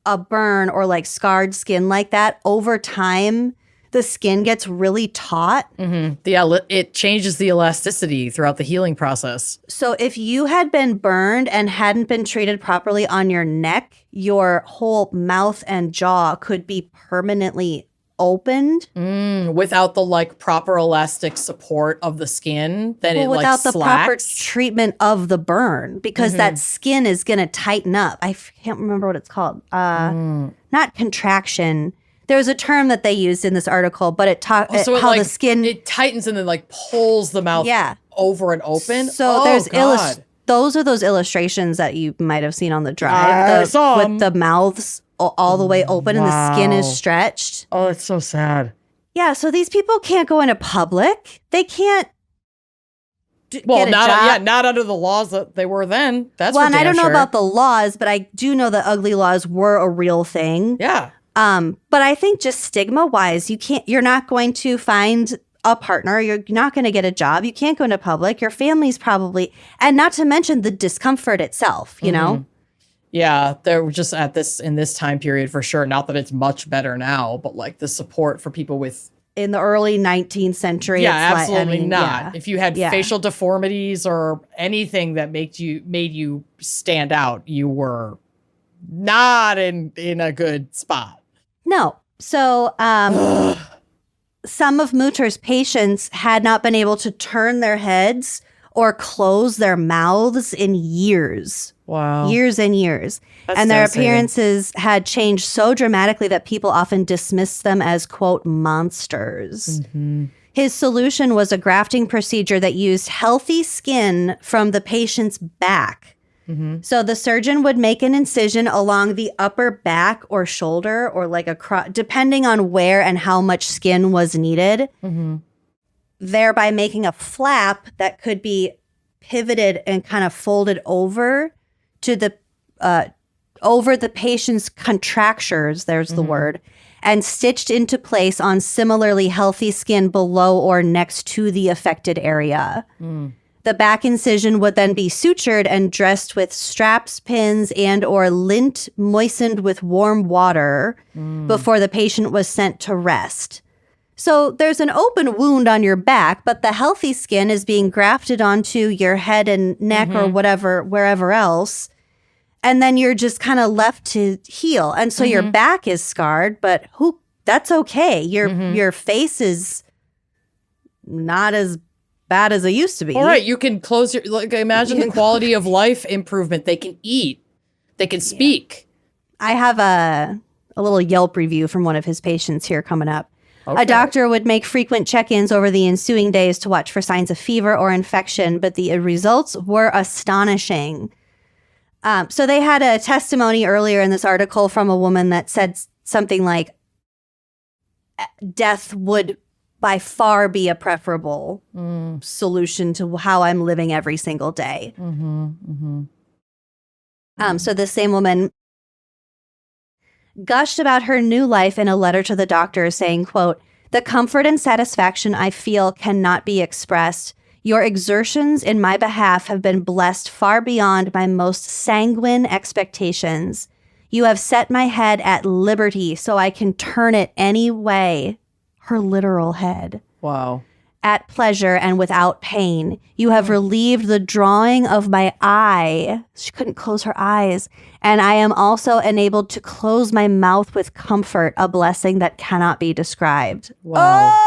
a burn or like scarred skin like that, over time, the skin gets really taut. It changes the elasticity throughout the healing process. So if you had been burned and hadn't been treated properly on your neck, your whole mouth and jaw could be permanently opened. Without the like proper elastic support of the skin, then it without like the proper slacks. treatment of the burn, because that skin is going to tighten up. I can't remember what it's called. Not contraction. There's a term that they used in this article, but it talks how the skin it tightens and then like pulls the mouth over and open. So there's those are those illustrations that you might have seen on the drive with the mouths all the way open and the skin is stretched. Oh, it's so sad. Yeah, so these people can't go into public. They can't not under the laws that they were then. That's and I don't know about the laws, but I do know that ugly laws were a real thing. Yeah. But I think just stigma-wise, you're not going to find a partner. You're not going to get a job. You can't go into public. Your family's probably, and not to mention the discomfort itself, you know? Yeah, they're just in this time period for sure. Not that it's much better now, but like the support for people with. In the early 19th century. Yeah, absolutely not. Yeah. If you had facial deformities or anything that made you stand out, you were not in a good spot. No. So some of Mutter's patients had not been able to turn their heads or close their mouths in years. Wow. Years and years. And their appearances had changed so dramatically that people often dismissed them as, quote, monsters. His solution was a grafting procedure that used healthy skin from the patient's back. So the surgeon would make an incision along the upper back or shoulder or like depending on where and how much skin was needed, thereby making a flap that could be pivoted and kind of folded over to the over the patient's contractures, there's the word, and stitched into place on similarly healthy skin below or next to the affected area. The back incision would then be sutured and dressed with straps, pins, and or lint moistened with warm water before the patient was sent to rest. So there's an open wound on your back, but the healthy skin is being grafted onto your head and neck or wherever else. And then you're just kind of left to heal. And so your back is scarred, but that's okay. Your face is not as bad as it used to be. All right, you can close your, like, imagine the quality of life improvement. They can eat, they can speak. I have a little Yelp review from one of his patients here coming up. Okay. A doctor would make frequent check-ins over the ensuing days to watch for signs of fever or infection, but the results were astonishing. So they had a testimony earlier in this article from a woman that said something like, death would by far be a preferable solution to how I'm living every single day. So this same woman gushed about her new life in a letter to the doctor saying, quote, "The comfort and satisfaction I feel cannot be expressed. Your exertions in my behalf have been blessed far beyond my most sanguine expectations. You have set my head at liberty so I can turn it any way." Her literal head. Wow. "At pleasure and without pain. You have relieved the drawing of my eye." She couldn't close her eyes. "And I am also enabled to close my mouth with comfort, a blessing that cannot be described." Wow.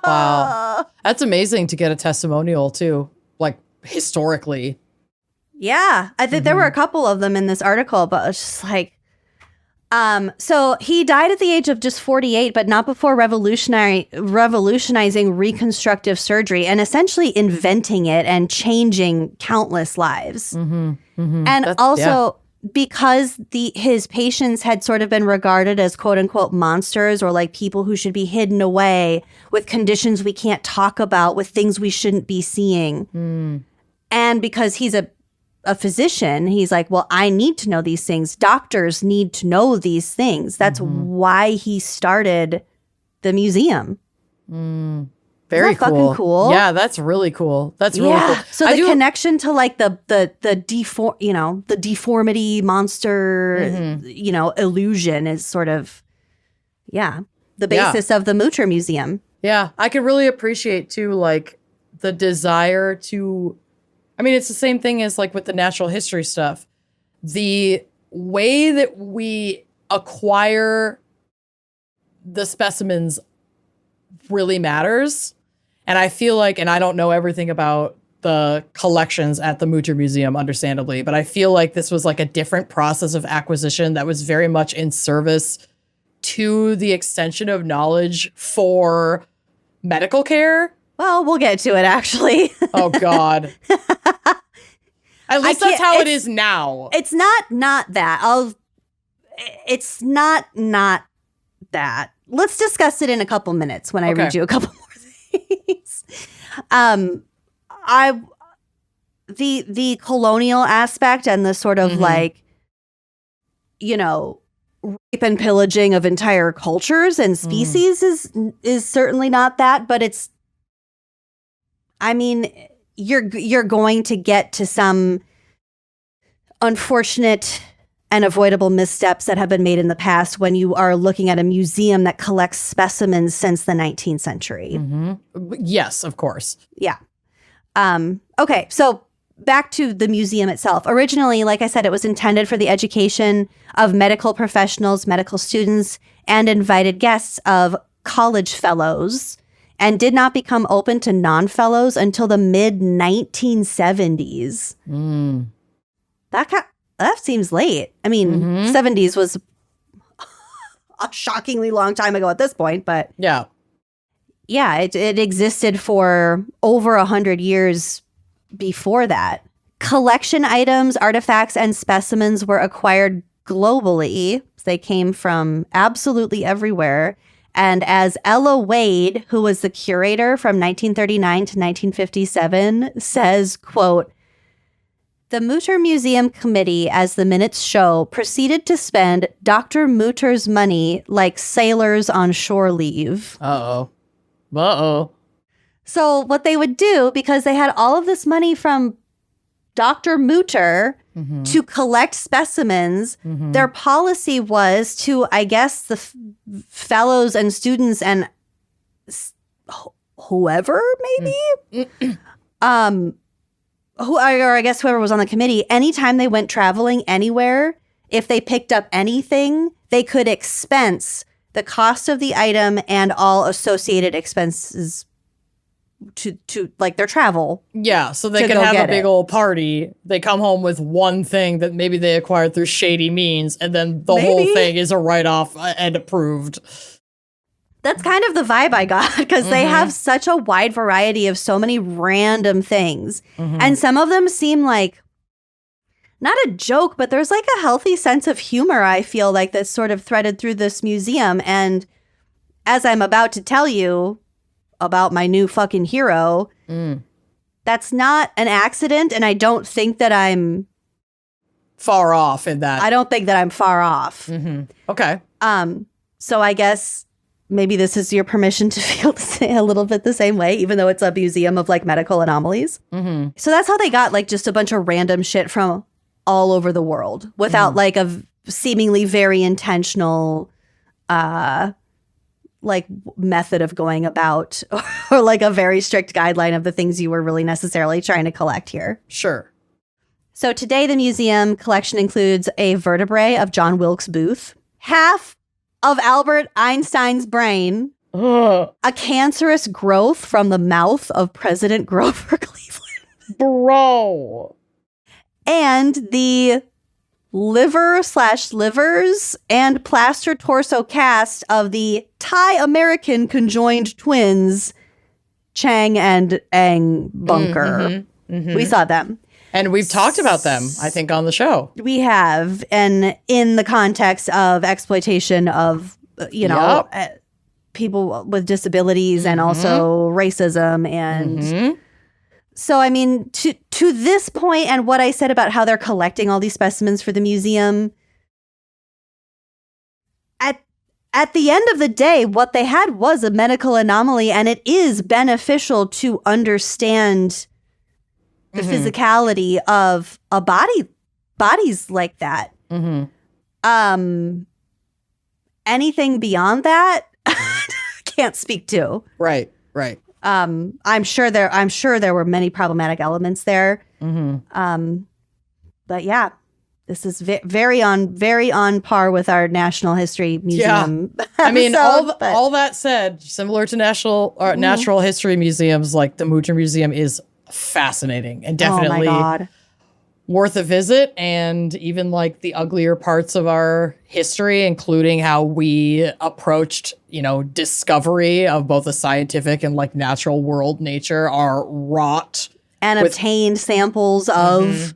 Wow. That's amazing to get a testimonial too, like historically. Yeah. I think there were a couple of them in this article, but it's just like, so he died at the age of just 48, but not before revolutionizing reconstructive surgery and essentially inventing it and changing countless lives. And also because his patients had sort of been regarded as quote unquote monsters or like people who should be hidden away with conditions we can't talk about, with things we shouldn't be seeing. And because he's a physician, he's like, well, I need to know these things. Doctors need to know these things. That's why he started the museum. Very Isn't that fucking cool? Yeah, that's really cool. That's really cool. So the connection to like the deformity monster, illusion is sort of, the basis of the Mutter Museum. Yeah, I could really appreciate too, like the desire to, I mean, it's the same thing as like with the natural history stuff. The way that we acquire the specimens really matters. And I feel like, and I don't know everything about the collections at the Mutter Museum, understandably, but I feel like this was like a different process of acquisition that was very much in service to the extension of knowledge for medical care. Well, we'll get to it, actually. Oh, God. At least that's how it is now. It's not that. It's not that. Let's discuss it in a couple minutes when I read you a couple more things. The colonial aspect and the sort of like, rape and pillaging of entire cultures and species is certainly not that, but it's, I mean, you're going to get to some unfortunate and avoidable missteps that have been made in the past when you are looking at a museum that collects specimens since the 19th century. Yes, of course. Yeah. Okay, so back to the museum itself. Originally, like I said, it was intended for the education of medical professionals, medical students, and invited guests of college fellows, and did not become open to non-fellows until the mid-1970s. That seems late. I mean, 70s was a shockingly long time ago at this point, but yeah, it existed for over 100 years before that. Collection items, artifacts, and specimens were acquired globally. They came from absolutely everywhere. And as Ella Wade, who was the curator from 1939 to 1957, says, quote, "The Mutter Museum Committee, as the minutes show, proceeded to spend Dr. Mutter's money like sailors on shore leave." Uh-oh. So what they would do, because they had all of this money from Dr. Mutter to collect specimens, their policy was to, I guess, the fellows and students and whoever, maybe? Whoever was on the committee, anytime they went traveling anywhere, if they picked up anything, they could expense the cost of the item and all associated expenses to like their travel. Yeah, so they can have a big old party. They come home with one thing that maybe they acquired through shady means, and then the whole thing is a write-off and approved. That's kind of the vibe I got, because they have such a wide variety of so many random things. And some of them seem like, not a joke, but there's like a healthy sense of humor, I feel like, that's sort of threaded through this museum. And as I'm about to tell you about my new fucking hero, that's not an accident, and I don't think that I'm far off in that. I don't think that I'm far off. Okay. So I guess maybe this is your permission to feel a little bit the same way, even though it's a museum of like medical anomalies. So that's how they got like just a bunch of random shit from all over the world without like a seemingly very intentional like method of going about, or like a very strict guideline of the things you were really necessarily trying to collect here. Sure. So today the museum collection includes a vertebrae of John Wilkes Booth, half of Albert Einstein's brain, a cancerous growth from the mouth of President Grover Cleveland. Bro. And the livers and plaster torso cast of the Thai-American conjoined twins, Chang and Ang Bunker. We saw them. And we've talked about them, I think, on the show. We have, and in the context of exploitation of, people with disabilities and also racism. And so, I mean, to this point and what I said about how they're collecting all these specimens for the museum, at the end of the day, what they had was a medical anomaly, and it is beneficial to understand the physicality of a bodies like that. Anything beyond that, can't speak to. Right. I'm sure there were many problematic elements there. But yeah, this is very on par with our National History Museum. Yeah. I mean, episode, all that said, similar to natural history museums, like the Mutter Museum is fascinating and definitely worth a visit. And even like the uglier parts of our history, including how we approached, discovery of both the scientific and like natural world nature, are wrought and obtained samples of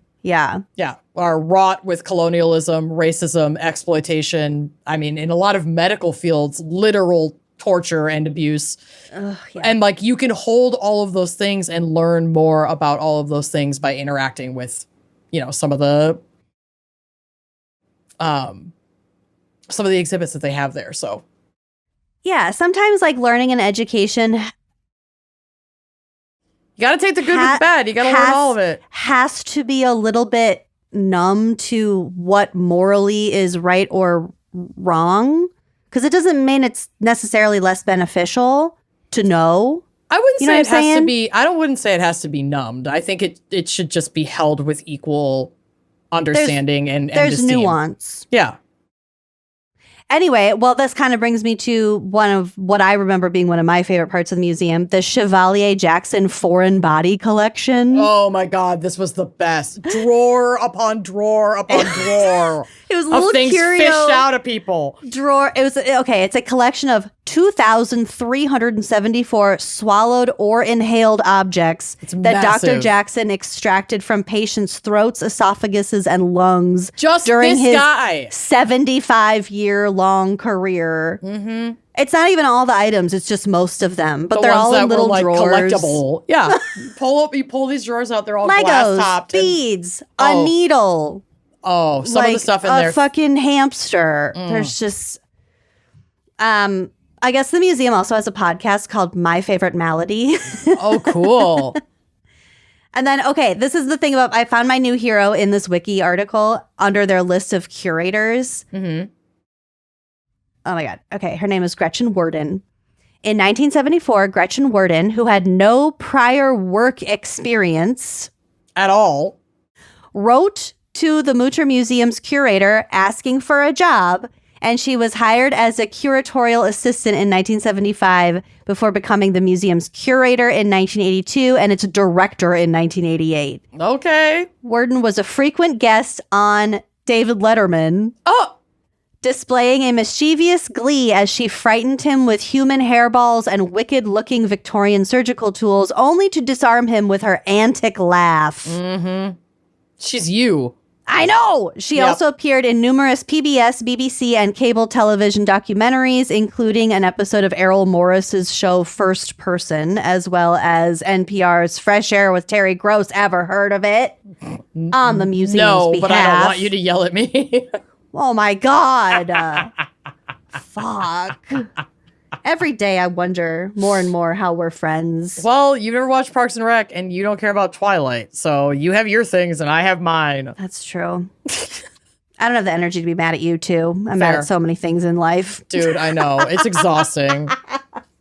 are wrought with colonialism, racism, exploitation. I mean, in a lot of medical fields, literal torture and abuse. And like you can hold all of those things and learn more about all of those things by interacting with some of the exhibits that they have there. So yeah, sometimes like learning and education, you got to take the good with the bad. You got to learn all of it. Has to be a little bit numb to what morally is right or wrong, because it doesn't mean it's necessarily less beneficial to know. I wouldn't say it has to be. I wouldn't say it has to be numbed. I think it should just be held with equal understanding and there's esteem. Nuance. Yeah. Anyway, well, this kind of brings me to one of what I remember being one of my favorite parts of the museum, the Chevalier Jackson foreign body collection. Oh my God, this was the best. Drawer upon drawer upon drawer. It was a little things fished out of people. Drawer. It was it's a collection of 2,374 swallowed or inhaled objects that Dr. Jackson extracted from patients' throats, esophaguses, and lungs during his 75-year-long career. It's not even all the items; it's just most of them, but they're all in little drawers. Collectible. Yeah, you pull these drawers out; they're all Legos, glass topped, beads, a needle. Oh, some of the stuff in there. A fucking hamster. There's just, I guess the museum also has a podcast called My Favorite Malady. Oh, cool. And then, this is the thing about, I found my new hero in this wiki article under their list of curators. Oh my God. Okay. Her name is Gretchen Worden. In 1974, Gretchen Worden, who had no prior work experience at all, wrote to the Mutter Museum's curator asking for a job, and she was hired as a curatorial assistant in 1975 before becoming the museum's curator in 1982 and its director in 1988. Okay. Worden was a frequent guest on David Letterman. Displaying a mischievous glee as she frightened him with human hairballs and wicked-looking Victorian surgical tools, only to disarm him with her antic laugh. She's you. I know! She also appeared in numerous PBS, BBC, and cable television documentaries, including an episode of Errol Morris's show First Person, as well as NPR's Fresh Air with Terry Gross. Ever heard of it? On the museum's behalf. No, but I don't want you to yell at me. Oh my God. Fuck. Every day I wonder more and more how we're friends. Well, you've never watched Parks and Rec and you don't care about Twilight. So you have your things and I have mine. That's true. I don't have the energy to be mad at you too. I'm mad at so many things in life. Dude, I know. It's exhausting.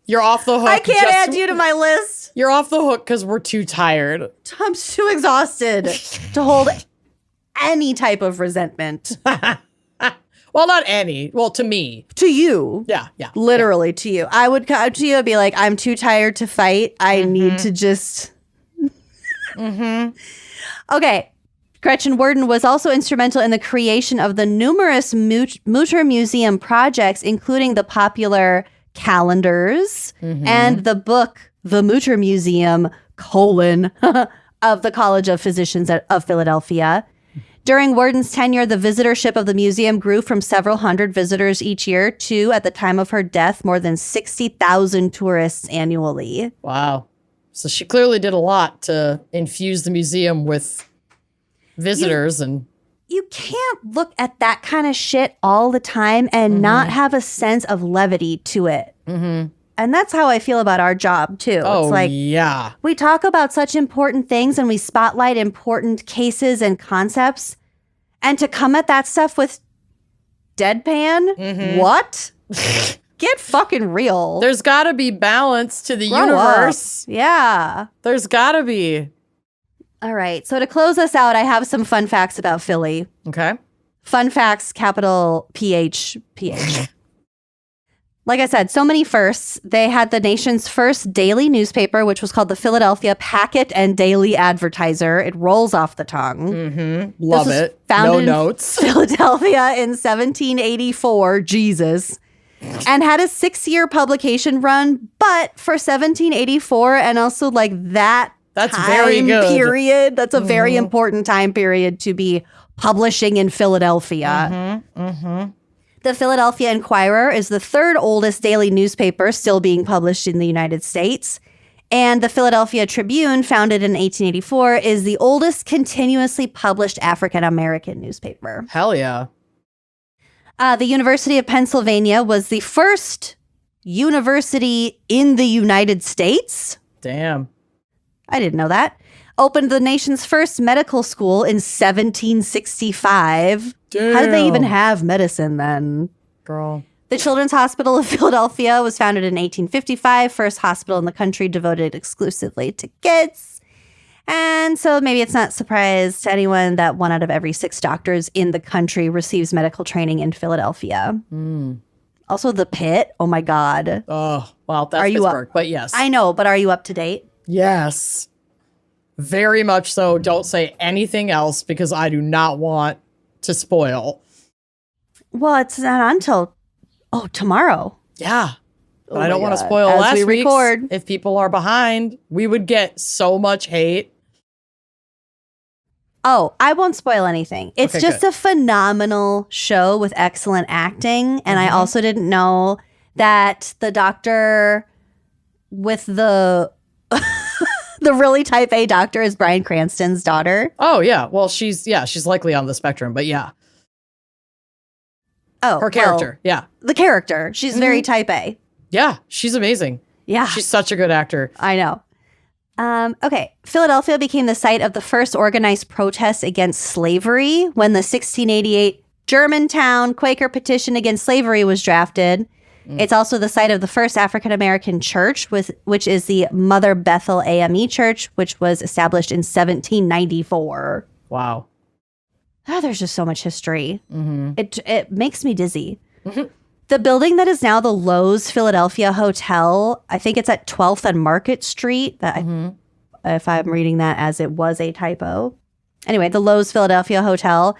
You're off the hook. I can't add you to my list. You're off the hook because we're too tired. I'm too exhausted to hold any type of resentment. Well, not any. Well, to me. To you. Yeah. Literally to you. I would come to you and be like, I'm too tired to fight. I need to just... Okay. Gretchen Worden was also instrumental in the creation of the numerous Mutter Museum projects, including the popular calendars and the book, The Mutter Museum, of the College of Physicians of Philadelphia. During Worden's tenure, the visitorship of the museum grew from several hundred visitors each year to, at the time of her death, more than 60,000 tourists annually. Wow. So she clearly did a lot to infuse the museum with visitors. you can't look at that kind of shit all the time and not have a sense of levity to it. And that's how I feel about our job, too. Oh, it's like, yeah. we talk about such important things and we spotlight important cases and concepts. And to come at that stuff with deadpan? What? Get fucking real. There's got to be balance to the Grow universe. up. Yeah. There's got to be. All right. So to close us out, I have some fun facts about Philly. Okay. Fun facts, capital PH. Like I said, so many firsts. They had the nation's first daily newspaper, which was called the Philadelphia Packet and Daily Advertiser. It rolls off the tongue. Love it. No notes. Philadelphia in 1784. Jesus. And had a 6-year publication run, but for 1784 and also like that's very good. Period. That's a very important time period to be publishing in Philadelphia. The Philadelphia Inquirer is the third oldest daily newspaper still being published in the United States. And the Philadelphia Tribune, founded in 1884, is the oldest continuously published African-American newspaper. Hell yeah. The University of Pennsylvania was the first university in the United States. Damn. I didn't know that. Opened the nation's first medical school in 1765. Damn. How did they even have medicine then? Girl. The Children's Hospital of Philadelphia was founded in 1855, first hospital in the country devoted exclusively to kids. And so maybe it's not surprise to anyone that 1 out of every 6 doctors in the country receives medical training in Philadelphia. Also, the Pit. Oh, my God. Oh, well, that's Pittsburgh, but yes. I know, but are you up to date? Yes. Very much so. Don't say anything else because I do not want to spoil. Well, it's not until tomorrow. Yeah. But Oh I don't my want to God. spoil As last we week's. record. If people are behind, we would get so much hate. Oh, I won't spoil anything. It's Okay, just good. a phenomenal show with excellent acting. And I also didn't know that the doctor with the the really type A doctor is Bryan Cranston's daughter. Oh, yeah. Well, she's likely on the spectrum, but yeah. Oh, Her character. Yeah. The character. She's very type A. Yeah. She's amazing. Yeah. She's such a good actor. I know. Okay. Philadelphia became the site of the first organized protest against slavery when the 1688 Germantown Quaker petition against slavery was drafted. It's also the site of the first African-American church, which is the Mother Bethel AME Church, which was established in 1794. Wow. There's just so much history. It makes me dizzy. The building that is now the Lowe's Philadelphia Hotel, I think it's at 12th and Market Street. If I'm reading that as it was a typo. Anyway, the Lowe's Philadelphia Hotel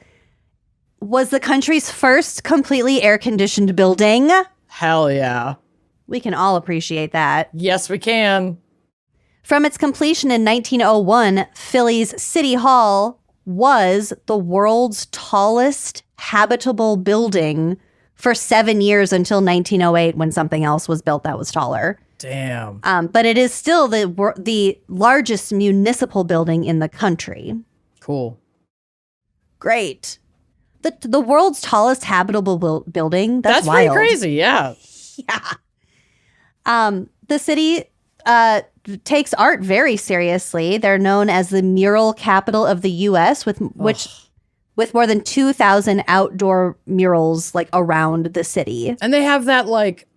was the country's first completely air-conditioned building. Hell yeah. We can all appreciate that. Yes, we can. From its completion in 1901, Philly's City Hall was the world's tallest habitable building for 7 years until 1908 when something else was built that was taller. Damn. But it is still the largest municipal building in the country. Cool. Great. The world's tallest habitable building. That's pretty wild. crazy. Yeah. Yeah. The city takes art very seriously. They're known as the mural capital of the U.S., with more than 2,000 outdoor murals like around the city. And they have that like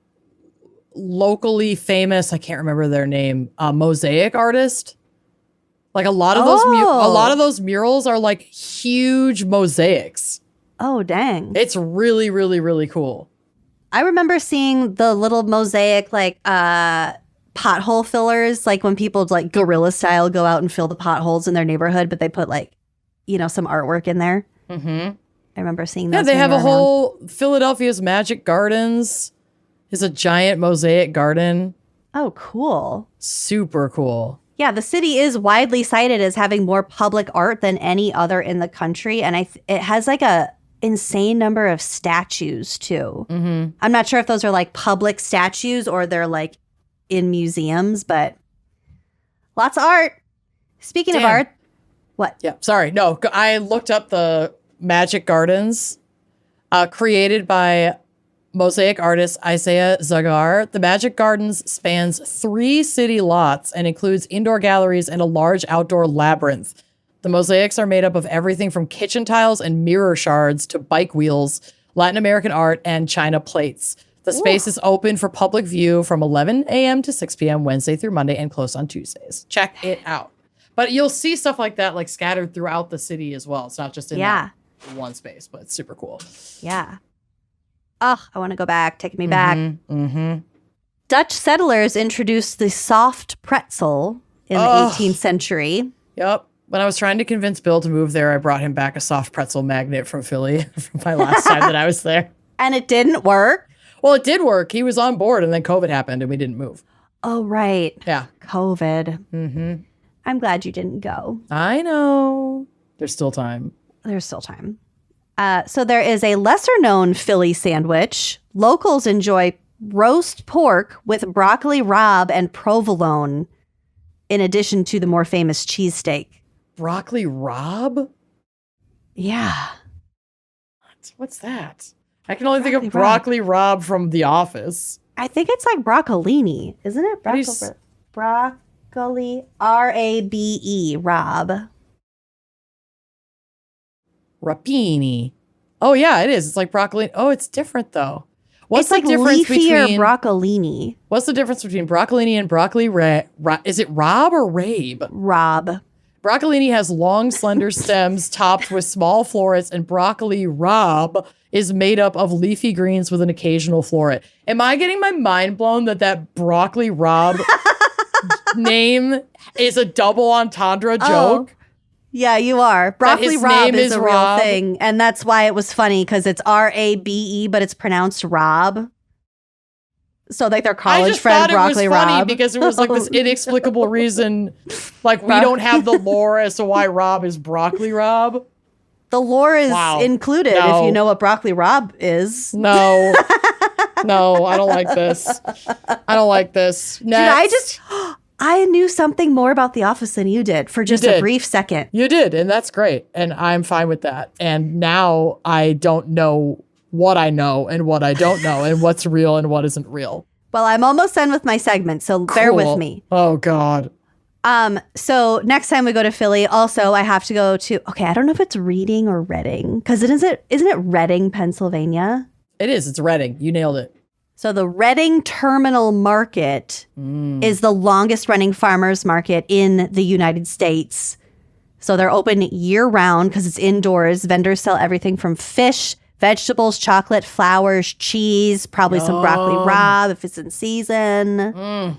locally famous, I can't remember their name, mosaic artist. Like a lot of those murals are like huge mosaics. Oh, dang. It's really, really, really cool. I remember seeing the little mosaic like pothole fillers, like when people like guerrilla style go out and fill the potholes in their neighborhood, but they put like, some artwork in there. I remember seeing those. Yeah, they when have were a around. whole Philadelphia's Magic Gardens is a giant mosaic garden. Oh, cool. Super cool. Yeah, the city is widely cited as having more public art than any other in the country, and it has like a insane number of statues too. I'm not sure if those are like public statues or they're like in museums, but lots of art. Speaking of Damn. art, what? Yeah, sorry. No, I looked up the Magic Gardens, created by mosaic artist Isaiah Zagar. The Magic Gardens spans 3 city lots and includes indoor galleries and a large outdoor labyrinth. The mosaics are made up of everything from kitchen tiles and mirror shards to bike wheels, Latin American art, and china plates. The space is open for public view from 11 a.m. to 6 p.m. Wednesday through Monday and closed on Tuesdays. Check it out. But you'll see stuff like that like scattered throughout the city as well. It's not just in that one space, but it's super cool. Yeah. Oh, I want to go back. Take me back. Dutch settlers introduced the soft pretzel in the 18th century. Yep. When I was trying to convince Bill to move there, I brought him back a soft pretzel magnet from Philly from my last time that I was there. And it didn't work? Well, it did work. He was on board, and then COVID happened, and we didn't move. Oh, right. Yeah. COVID. I'm glad you didn't go. I know. There's still time. There's still time. So there is a lesser-known Philly sandwich. Locals enjoy roast pork with broccoli rabe and provolone, in addition to the more famous cheesesteak. Broccoli rabe? Yeah. What's that? I can only think of broccoli rabe from The Office. I think it's like broccolini, isn't it? Broccoli, R-A-B-E, rabe. Rapini. Oh, yeah, it is. It's like broccoli. Oh, it's different, though. What's it's the like difference leafier between broccolini? What's the difference between broccolini and broccoli is it rabe or rabe? Rabe. Broccolini has long, slender stems topped with small florets, and broccoli rabe is made up of leafy greens with an occasional floret. Am I getting my mind blown that broccoli rabe name is a double entendre joke? Yeah, you are. Broccoli rabe is a real Rob. thing. And that's why it was funny, because it's R-A-B-E, but it's pronounced Rob. So like their college friend, Broccoli it was funny Rob. because it was like this inexplicable reason, like we don't have the lore as to why Rob is Broccoli Rob. The lore is included if you know what Broccoli Rob is. No. No, I don't like this. I don't like this. Next. I knew something more about The Office than you did for just a brief second. You did, and that's great. And I'm fine with that. And now I don't know what I know and what I don't know and what's real and what isn't real. Well, I'm almost done with my segment, so bear with me. Oh, God. So next time we go to Philly, also I have to go to, I don't know if it's Reading or Reading, because isn't it Reading, Pennsylvania? It is. It's Reading. You nailed it. So the Reading Terminal Market is the longest running farmers market in the United States. So they're open year round because it's indoors. Vendors sell everything from fish, vegetables, chocolate, flowers, cheese, probably some broccoli rabe if it's in season.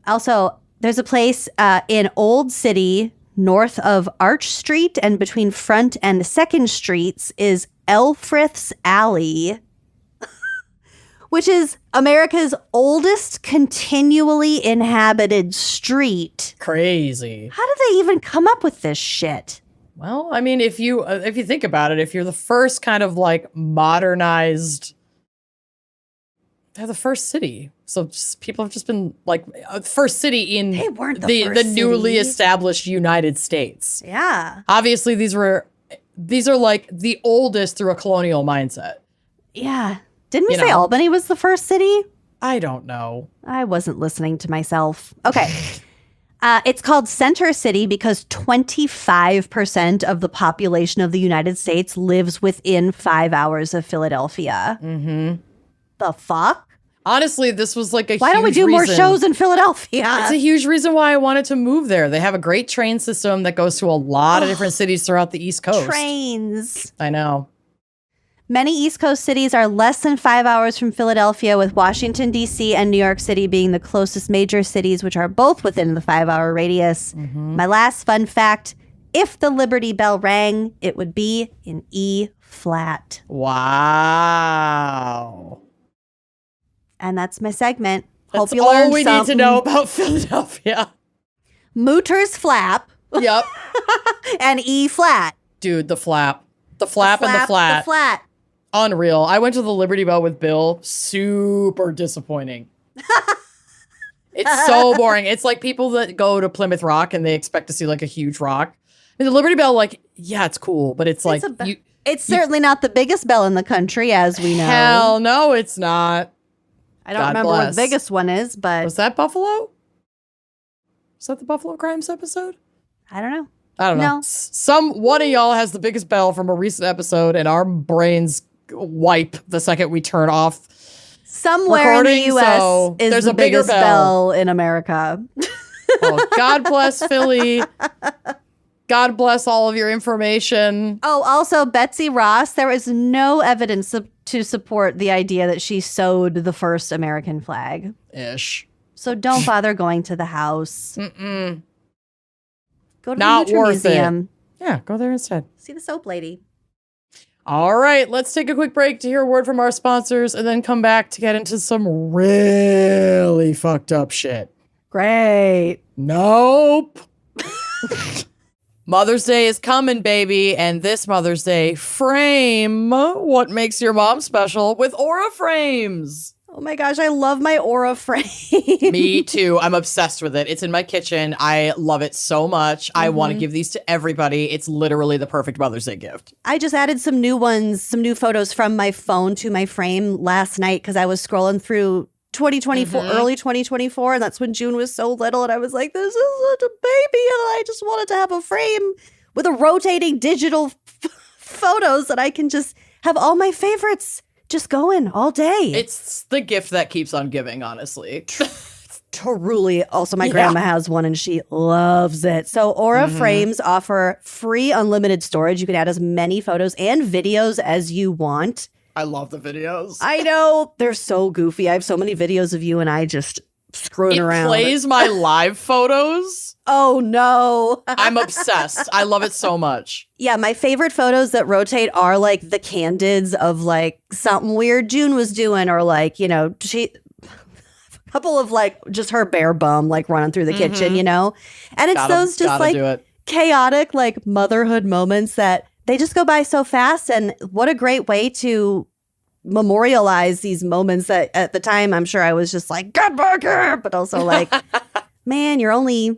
Also, there's a place in Old City north of Arch Street, and between Front and 2nd Streets is Elfrith's Alley, which is America's oldest continually inhabited street. Crazy. How did they even come up with this shit? Well, I mean, if you think about it, if you're the first kind of like modernized, they're the first city. So people have just been like first city in the newly established United States. Yeah. Obviously, these are like the oldest through a colonial mindset. Yeah. Didn't we say Albany was the first city? I don't know. I wasn't listening to myself. Okay. It's called Center City because 25% of the population of the United States lives within 5 hours of Philadelphia. Mm-hmm. The fuck? Honestly, this was like why don't we do more shows in Philadelphia? It's a huge reason why I wanted to move there. They have a great train system that goes to a lot of different cities throughout the East Coast. Trains. I know. Many East Coast cities are less than 5 hours from Philadelphia, with Washington, D.C. and New York City being the closest major cities, which are both within the 5-hour radius. Mm-hmm. My last fun fact, if the Liberty Bell rang, it would be in E flat. Wow. And that's my segment. That's Hope you all we something. Need to know about Philadelphia. Mooter's flap. Yep. And E flat. Dude, the flap. The flap and the flat. The flat. Unreal. I went to the Liberty Bell with Bill. Super disappointing. It's so boring. It's like people that go to Plymouth Rock and they expect to see like a huge rock. And the Liberty Bell, like, yeah, it's cool, but it's like it's certainly not the biggest bell in the country, as we know. Hell no, it's not. I don't God remember bless. what the biggest one is, but Was that Buffalo? Was that the Buffalo Crimes episode? I don't know. I don't know. No. One of y'all has the biggest bell from a recent episode, and our brains wipe the second we turn off. Somewhere in the U.S. So is there's the a bigger biggest bell in America. Oh, God bless Philly. God bless all of your information. Oh, also, Betsy Ross, there is no evidence to support the idea that she sewed the first American flag. Ish. So don't bother going to the house. Mm-mm. Go to Not the Neuter worth Museum. Yeah, go there instead. See the soap lady. All right, let's take a quick break to hear a word from our sponsors and then come back to get into some really fucked up shit. Great. Nope. Mother's Day is coming, baby, and this Mother's Day, frame what makes your mom special with Aura frames. Oh my gosh, I love my Aura frame. Me too. I'm obsessed with it. It's in my kitchen. I love it so much. I want to give these to everybody. It's literally the perfect Mother's Day gift. I just added some new ones, some new photos from my phone to my frame last night because I was scrolling through 2024, early 2024, and that's when June was so little, and I was like, this is such a baby, and I just wanted to have a frame with a rotating digital photos that I can just have all my favorites just going all day. It's the gift that keeps on giving, honestly. Truly. Also, my grandma has one and she loves it. So Aura frames offer free unlimited storage. You can add as many photos and videos as you want. I love the videos. I know. They're so goofy. I have so many videos of you and I just screwing around. It plays my live photos. Oh, no. I'm obsessed. I love it so much. Yeah, my favorite photos that rotate are like the candids of like something weird June was doing, or like, you know, a couple of like just her bare bum like running through the kitchen, you know? And it's those just like chaotic like motherhood moments that they just go by so fast. And what a great way to memorialize these moments that at the time I'm sure I was just like, get back here, but also like, man, you're only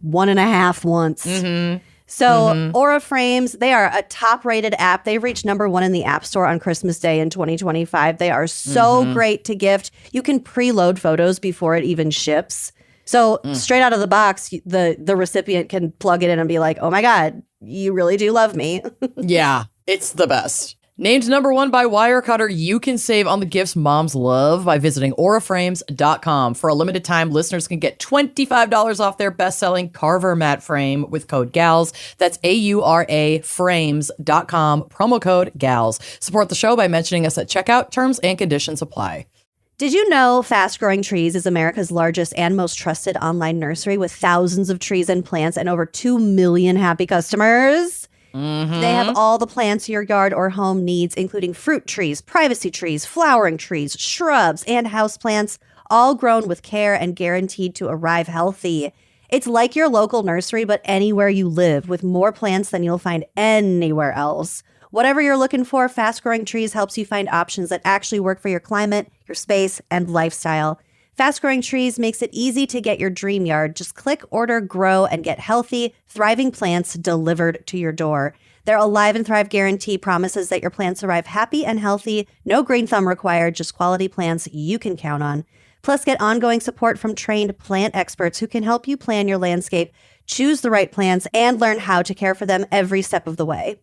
1.5 once. So Aura frames, they are a top rated app. They've reached #1 in the App Store on Christmas Day in 2025. They are so great to gift. You can preload photos before it even ships. So straight out of the box, the recipient can plug it in and be like, oh my God, you really do love me. Yeah, it's the best. Named #1 by Wirecutter, you can save on the gifts moms love by visiting auraframes.com. For a limited time, listeners can get $25 off their best-selling Carver mat frame with code GALS. That's AURA frames.com, promo code GALS. Support the show by mentioning us at checkout. Terms and conditions apply. Did you know Fast Growing Trees is America's largest and most trusted online nursery with thousands of trees and plants and over 2 million happy customers? They have all the plants your yard or home needs, including fruit trees, privacy trees, flowering trees, shrubs, and houseplants, all grown with care and guaranteed to arrive healthy. It's like your local nursery, but anywhere you live, with more plants than you'll find anywhere else. Whatever you're looking for, Fast Growing Trees helps you find options that actually work for your climate, your space, and lifestyle. Fast Growing Trees makes it easy to get your dream yard. Just click, order, grow, and get healthy, thriving plants delivered to your door. Their Alive and Thrive guarantee promises that your plants arrive happy and healthy. No green thumb required, just quality plants you can count on. Plus, get ongoing support from trained plant experts who can help you plan your landscape, choose the right plants, and learn how to care for them every step of the way.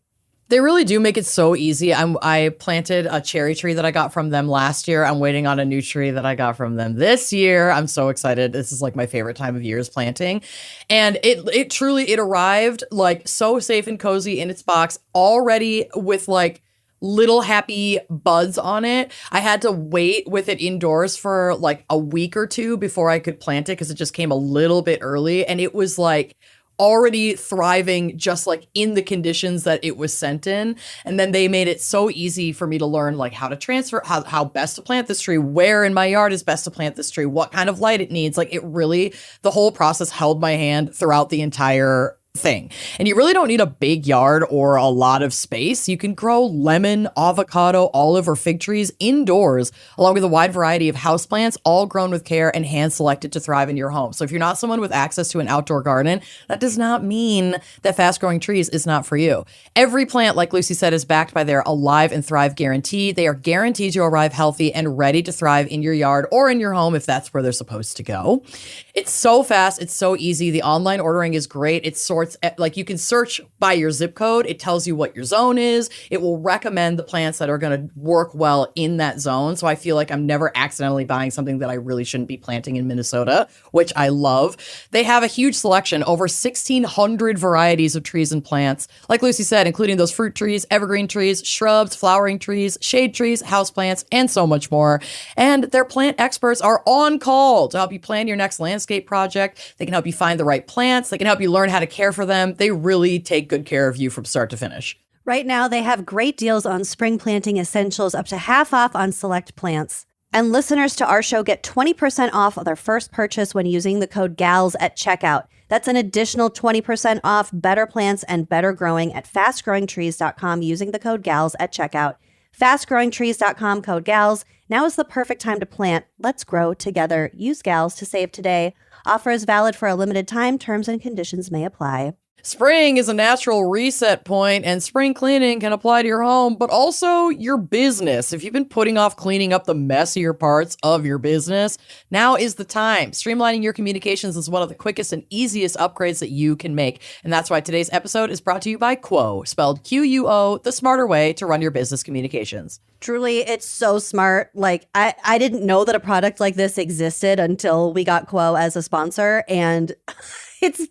They really do make it so easy. I planted a cherry tree that I got from them last year. I'm waiting on a new tree that I got from them this year. I'm so excited. This is like my favorite time of year is planting. And it truly arrived like so safe and cozy in its box already with like little happy buds on it. I had to wait with it indoors for like a week or two before I could plant it because it just came a little bit early. And it was like already thriving just like in the conditions that it was sent in. And then they made it so easy for me to learn like how to transfer, how best to plant this tree, where in my yard is best to plant this tree, what kind of light it needs. Like it really, the whole process held my hand throughout the entire thing. And you really don't need a big yard or a lot of space. You can grow lemon, avocado, olive, or fig trees indoors, along with a wide variety of houseplants, all grown with care and hand-selected to thrive in your home. So if you're not someone with access to an outdoor garden, that does not mean that fast-growing trees is not for you. Every plant, like Lucy said, is backed by their Alive and Thrive guarantee. They are guaranteed to arrive healthy and ready to thrive in your yard or in your home if that's where they're supposed to go. It's so fast. It's so easy. The online ordering is great. It sorts, like you can search by your zip code. It tells you what your zone is. It will recommend the plants that are going to work well in that zone. So I feel like I'm never accidentally buying something that I really shouldn't be planting in Minnesota, which I love. They have a huge selection, over 1,600 varieties of trees and plants. Like Lucy said, including those fruit trees, evergreen trees, shrubs, flowering trees, shade trees, houseplants, and so much more. And their plant experts are on call to help you plan your next landscape project. They can help you find the right plants. They can help you learn how to care for them. They really take good care of you from start to finish. Right now, they have great deals on spring planting essentials, up to half off on select plants. And listeners to our show get 20% off of their first purchase when using the code GALS at checkout. That's an additional 20% off better plants and better growing at fastgrowingtrees.com using the code GALS at checkout. Fastgrowingtrees.com, code GALS. Now is the perfect time to plant. Let's grow together. Use GALS to save today. Offer is valid for a limited time. Terms and conditions may apply. Spring is a natural reset point, and spring cleaning can apply to your home, but also your business. If you've been putting off cleaning up the messier parts of your business, now is the time. Streamlining your communications is one of the quickest and easiest upgrades that you can make. And that's why today's episode is brought to you by Quo, spelled Quo, the smarter way to run your business communications. Truly, it's so smart. Like, I didn't know that a product like this existed until we got Quo as a sponsor, and it's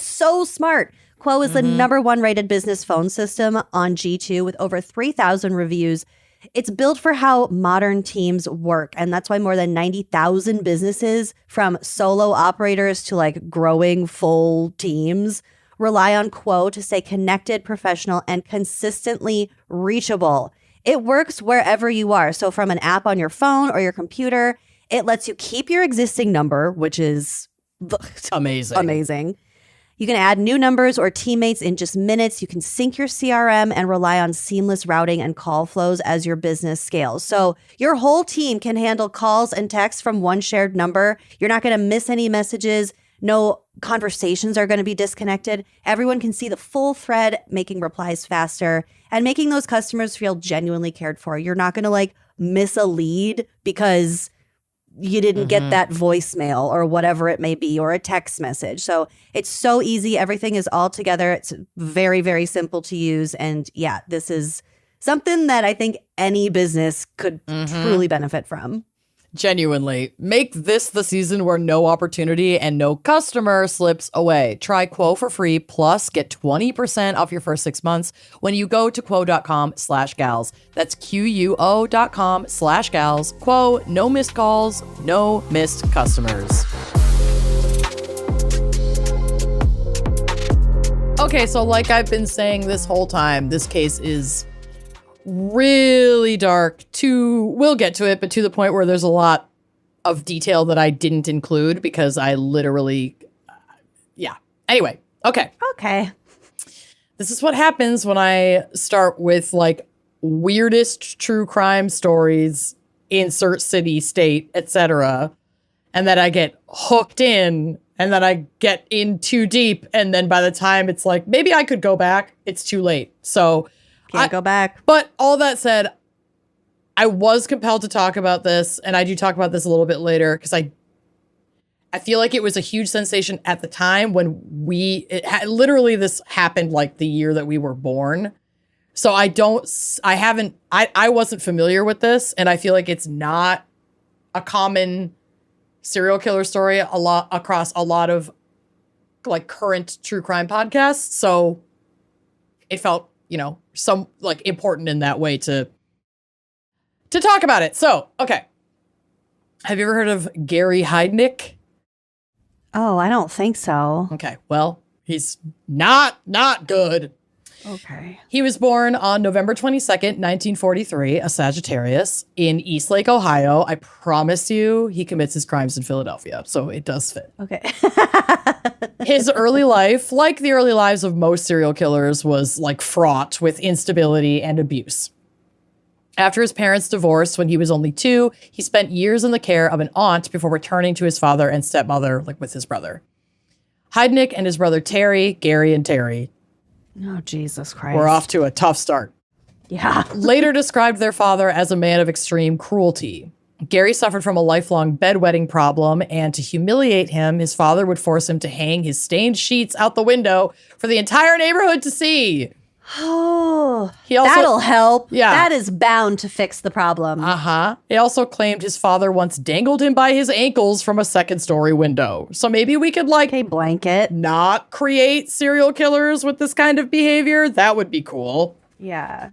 so smart. Quo is the number one rated business phone system on G2 with over 3,000 reviews. It's built for how modern teams work. And that's why more than 90,000 businesses, from solo operators to like growing full teams, rely on Quo to stay connected, professional, and consistently reachable. It works wherever you are. So from an app on your phone or your computer, it lets you keep your existing number, which is amazing. You can add new numbers or teammates in just minutes. You can sync your CRM and rely on seamless routing and call flows as your business scales. So your whole team can handle calls and texts from one shared number. You're not going to miss any messages. No conversations are going to be disconnected. Everyone can see the full thread, making replies faster and making those customers feel genuinely cared for. You're not going to like miss a lead because you didn't get that voicemail or whatever it may be, or a text message. So it's so easy. Everything is all together. It's very, very simple to use. And yeah, this is something that I think any business could truly benefit from. Genuinely. Make this the season where no opportunity and no customer slips away. Try Quo for free, plus get 20% off your first 6 months when you go to quo.com/gals. That's QUO.com/gals. Quo, no missed calls, no missed customers. Okay, so like I've been saying this whole time, this case is really dark we'll get to it, but to the point where there's a lot of detail that I didn't include because I literally, Anyway, okay. This is what happens when I start with like weirdest true crime stories, insert city, state, etc. And then I get hooked in and then I get in too deep. And then by the time it's like, maybe I could go back, it's too late. So Can't go back. But all that said, I was compelled to talk about this, and I do talk about this a little bit later because I feel like it was a huge sensation at the time when literally this happened like the year that we were born. So I wasn't familiar with this, and I feel like it's not a common serial killer story across a lot of like current true crime podcasts. So it felt, some like important in that way to talk about it. So, okay. Have you ever heard of Gary Heidnik? Oh, I don't think so. Okay. Well, he's not good. Okay. He was born on November 22nd, 1943, a Sagittarius, in Eastlake, Ohio. I promise you, he commits his crimes in Philadelphia, so it does fit. Okay. His early life, like the early lives of most serial killers, was like fraught with instability and abuse. After his parents divorced when he was only 2, he spent years in the care of an aunt before returning to his father and stepmother, like with his brother. Heidnik and his brother Terry, Gary and Terry, Oh, Jesus Christ. were off to a tough start. Yeah. Later described their father as a man of extreme cruelty. Gary suffered from a lifelong bedwetting problem, and to humiliate him, his father would force him to hang his stained sheets out the window for the entire neighborhood to see. Oh, He also- that'll help. Yeah. That is bound to fix the problem. He also claimed his father once dangled him by his ankles from a second-story window. So maybe we could, like, Okay, blanket. not create serial killers with this kind of behavior. That would be cool. Yeah.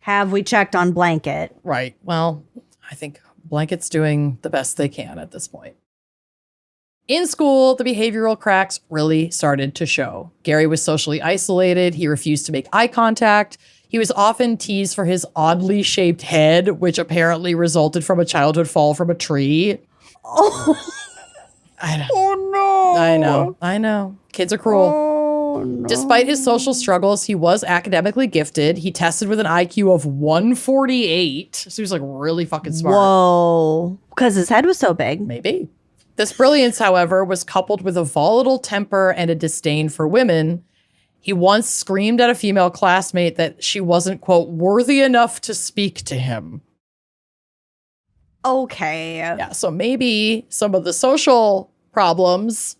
Have we checked on blanket? Right. Well, I think Blanket's doing the best they can at this point. In school, the behavioral cracks really started to show. Gary was socially isolated. He refused to make eye contact. He was often teased for his oddly shaped head, which apparently resulted from a childhood fall from a tree. Oh, I know. Kids are cruel. no. Despite his social struggles, he was academically gifted. He tested with an IQ of 148. So he was like really fucking smart. Whoa. Because his head was so big. Maybe. This brilliance, however, was coupled with a volatile temper and a disdain for women. He once screamed at a female classmate that she wasn't, quote, worthy enough to speak to him. Okay. Yeah, so maybe some of the social problems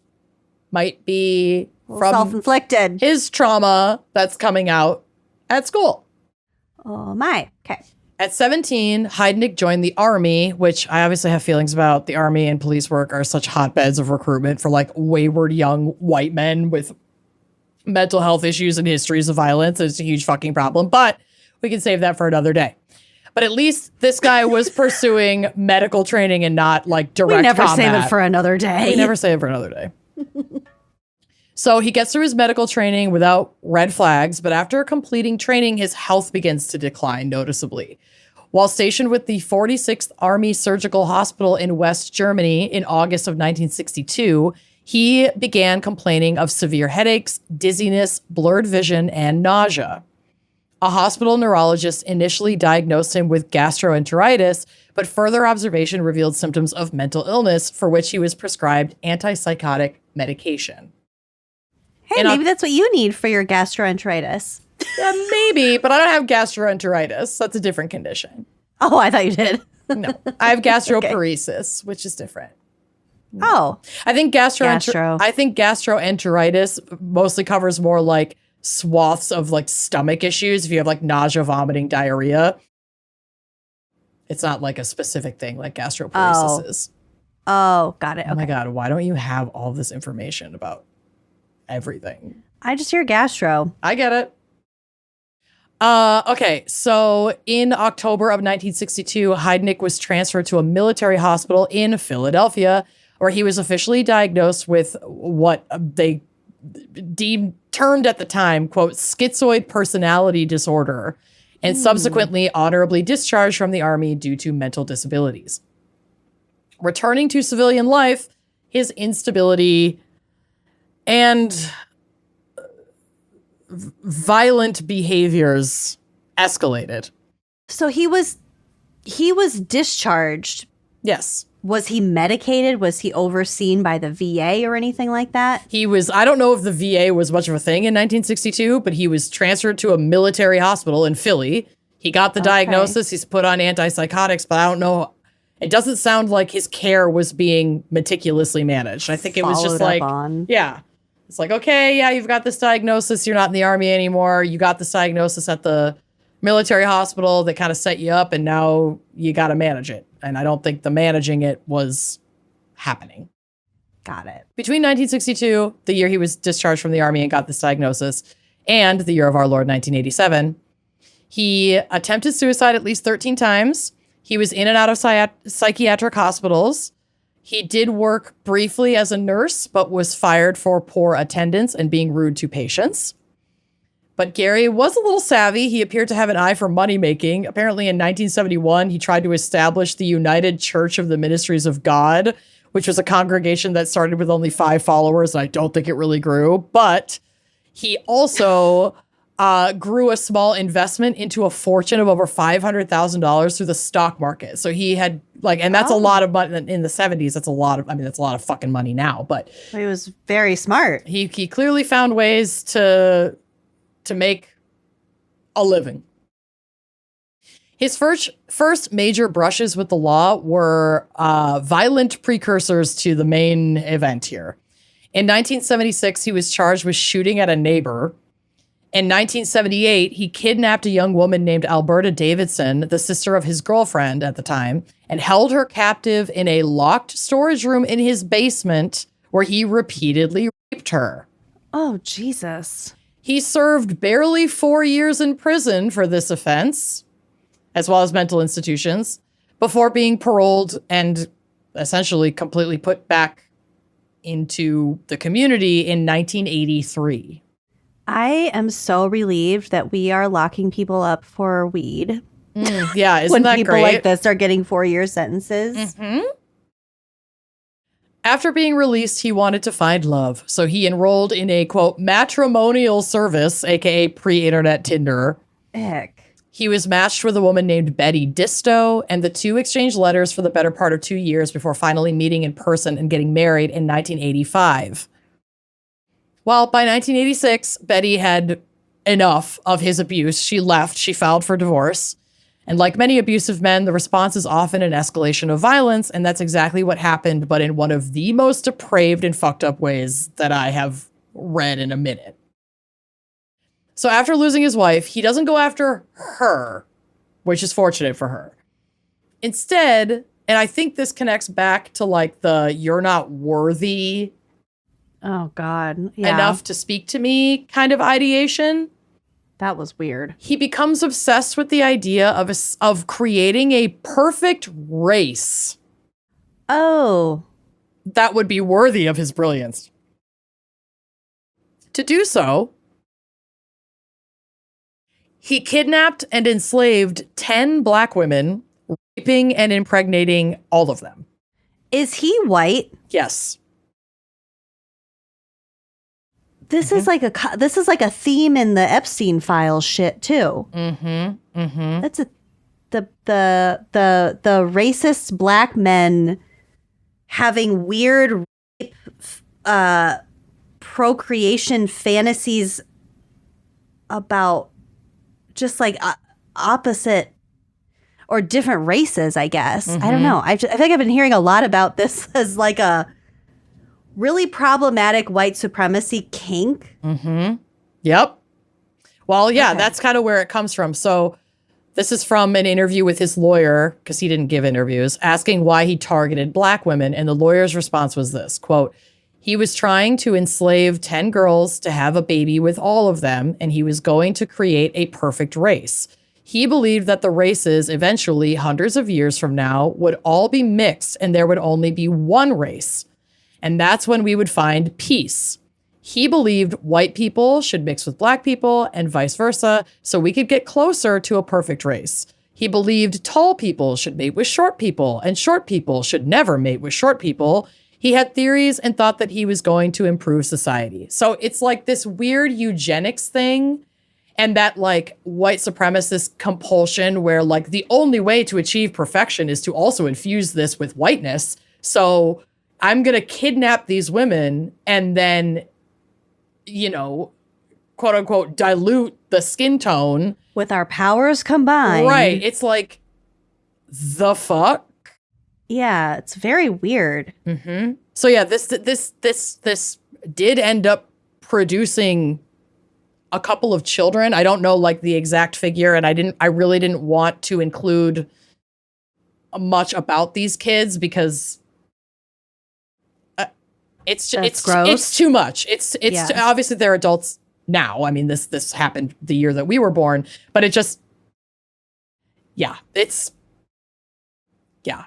might be from Self-inflicted. his trauma that's coming out at school. Oh, my. Okay. At 17, Heidnik joined the Army, which I obviously have feelings about. The Army and police work are such hotbeds of recruitment for like wayward young white men with mental health issues and histories of violence. It's a huge fucking problem, but we can save that for another day. But at least this guy was pursuing medical training and not like direct We never combat. save it for another day. We never save it for another day. So he gets through his medical training without red flags, but after completing training, his health begins to decline noticeably. While stationed with the 46th Army Surgical Hospital in West Germany in August of 1962, he began complaining of severe headaches, dizziness, blurred vision, and nausea. A hospital neurologist initially diagnosed him with gastroenteritis, but further observation revealed symptoms of mental illness for which he was prescribed antipsychotic medication. Hey, maybe that's what you need for your gastroenteritis. Yeah, maybe, but I don't have gastroenteritis. That's a different condition. Oh, I thought you did. No, I have gastroparesis, which is different. Oh, I think Gastro. I think gastroenteritis mostly covers more like swaths of like stomach issues. If you have like nausea, vomiting, diarrhea, it's not like a specific thing like gastroparesis is. Oh, got it. Oh my Okay. God, why don't you have all this information about everything? I just hear gastro. I get it. Okay, so in October of 1962, Heidnik was transferred to a military hospital in Philadelphia, where he was officially diagnosed with what they termed at the time, quote, schizoid personality disorder, and subsequently honorably discharged from the Army due to mental disabilities. Returning to civilian life, his instability and violent behaviors escalated. So he was discharged. Yes. Was he medicated? Was he overseen by the VA or anything like that? He was, I don't know if the VA was much of a thing in 1962, but he was transferred to a military hospital in Philly. He got the diagnosis. He's put on antipsychotics, but I don't know. It doesn't sound like his care was being meticulously managed. I think it was just Followed like, up on. yeah. It's like, okay, yeah, you've got this diagnosis. You're not in the Army anymore. You got this diagnosis at the military hospital that kind of set you up, and now you got to manage it. And I don't think the managing it was happening. Got it. Between 1962, the year he was discharged from the Army and got this diagnosis, and the year of our Lord, 1987, he attempted suicide at least 13 times. He was in and out of psychiatric hospitals. He did work briefly as a nurse, but was fired for poor attendance and being rude to patients. But Gary was a little savvy. He appeared to have an eye for money making. Apparently in 1971, he tried to establish the United Church of the Ministries of God, which was a congregation that started with only 5 followers. And I don't think it really grew. But he also grew a small investment into a fortune of over $500,000 through the stock market. So he had and that's a lot of money in the 70s. That's a lot of fucking money now. But he was very smart. He clearly found ways to make a living. His first major brushes with the law were violent precursors to the main event here. In 1976, he was charged with shooting at a neighbor. In 1978, he kidnapped a young woman named Alberta Davidson, the sister of his girlfriend at the time, and held her captive in a locked storage room in his basement where he repeatedly raped her. Oh, Jesus. He served barely 4 years in prison for this offense, as well as mental institutions, before being paroled and essentially completely put back into the community in 1983. I am so relieved that we are locking people up for weed. Yeah, isn't when that people great? like this are getting 4-year sentences. Mm-hmm. After being released, he wanted to find love, so he enrolled in a, quote, matrimonial service, aka pre-internet Tinder. Heck. He was matched with a woman named Betty Disto, and the two exchanged letters for the better part of 2 years before finally meeting in person and getting married in 1985. Well, by 1986, Betty had enough of his abuse. She left. She filed for divorce. And like many abusive men, the response is often an escalation of violence, and that's exactly what happened, but in one of the most depraved and fucked up ways that I have read in a minute. So after losing his wife, he doesn't go after her, which is fortunate for her. Instead, and I think this connects back to like the you're not worthy Oh, God. Yeah. enough to speak to me kind of ideation. That was weird. He becomes obsessed with the idea of creating a perfect race Oh. that would be worthy of his brilliance. To do so, he kidnapped and enslaved 10 black women, raping and impregnating all of them. Is he white? Yes. This is like a theme in the Epstein file shit too. Mm-hmm. Mm-hmm. That's the racist black men having weird rape, procreation fantasies about just like opposite or different races, I guess. Mm-hmm. I don't know. I think I've been hearing a lot about this as like a really problematic white supremacy kink. Mm-hmm. Yep. Well, yeah, Okay. that's kind of where it comes from. So this is from an interview with his lawyer, because he didn't give interviews, asking why he targeted black women. And the lawyer's response was this, quote, he was trying to enslave 10 girls to have a baby with all of them, and he was going to create a perfect race. He believed that the races, eventually, hundreds of years from now, would all be mixed and there would only be one race. And that's when we would find peace. He believed white people should mix with black people and vice versa, so we could get closer to a perfect race. He believed tall people should mate with short people and short people should never mate with short people. He had theories and thought that he was going to improve society. So it's like this weird eugenics thing and that like white supremacist compulsion where like the only way to achieve perfection is to also infuse this with whiteness. So I'm going to kidnap these women and then, you know, quote unquote, dilute the skin tone. With our powers combined. Right. It's like, the fuck? Yeah, it's very weird. Mm-hmm. So yeah, this did end up producing a couple of children. I don't know like the exact figure, and I really didn't want to include much about these kids because it's gross. It's too much. It's Yes. obviously they're adults now. I mean, this happened the year that we were born, but it just, yeah, it's, yeah.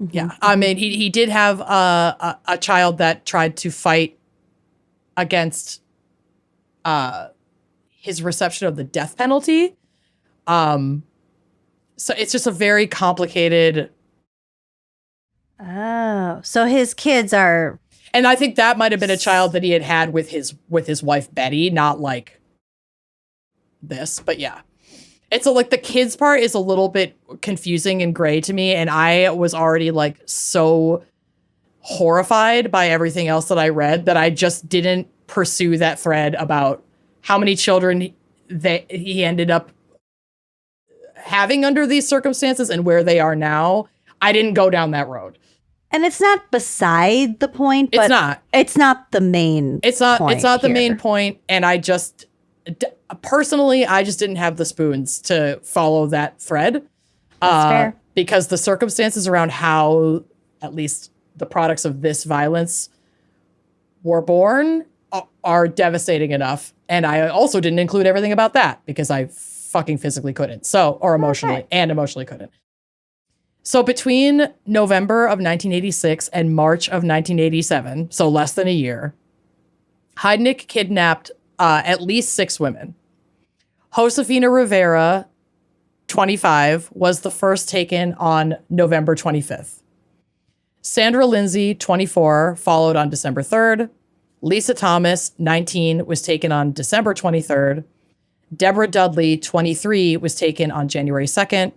Mhm. Yeah. I mean, he did have a child that tried to fight against his reception of the death penalty. So it's just a very complicated. Oh, so his kids are. And I think that might have been a child that he had with his wife Betty, not like this, but yeah. It's like the kids part is a little bit confusing and gray to me, and I was already like so horrified by everything else that I read that I just didn't pursue that thread about how many children that he ended up having under these circumstances and where they are now. I didn't go down that road. And it's not beside the point, but it's not. It's not the main. It's not. Point it's not the here. main point. And I just personally, I just didn't have the spoons to follow that thread. That's fair. Because the circumstances around how, at least the products of this violence were born are devastating enough. And I also didn't include everything about that because I fucking physically couldn't. Or emotionally couldn't. So between November of 1986 and March of 1987, so less than a year, Heidnik kidnapped at least 6 women. Josefina Rivera, 25, was the first taken on November 25th. Sandra Lindsay, 24, followed on December 3rd. Lisa Thomas, 19, was taken on December 23rd. Deborah Dudley, 23, was taken on January 2nd.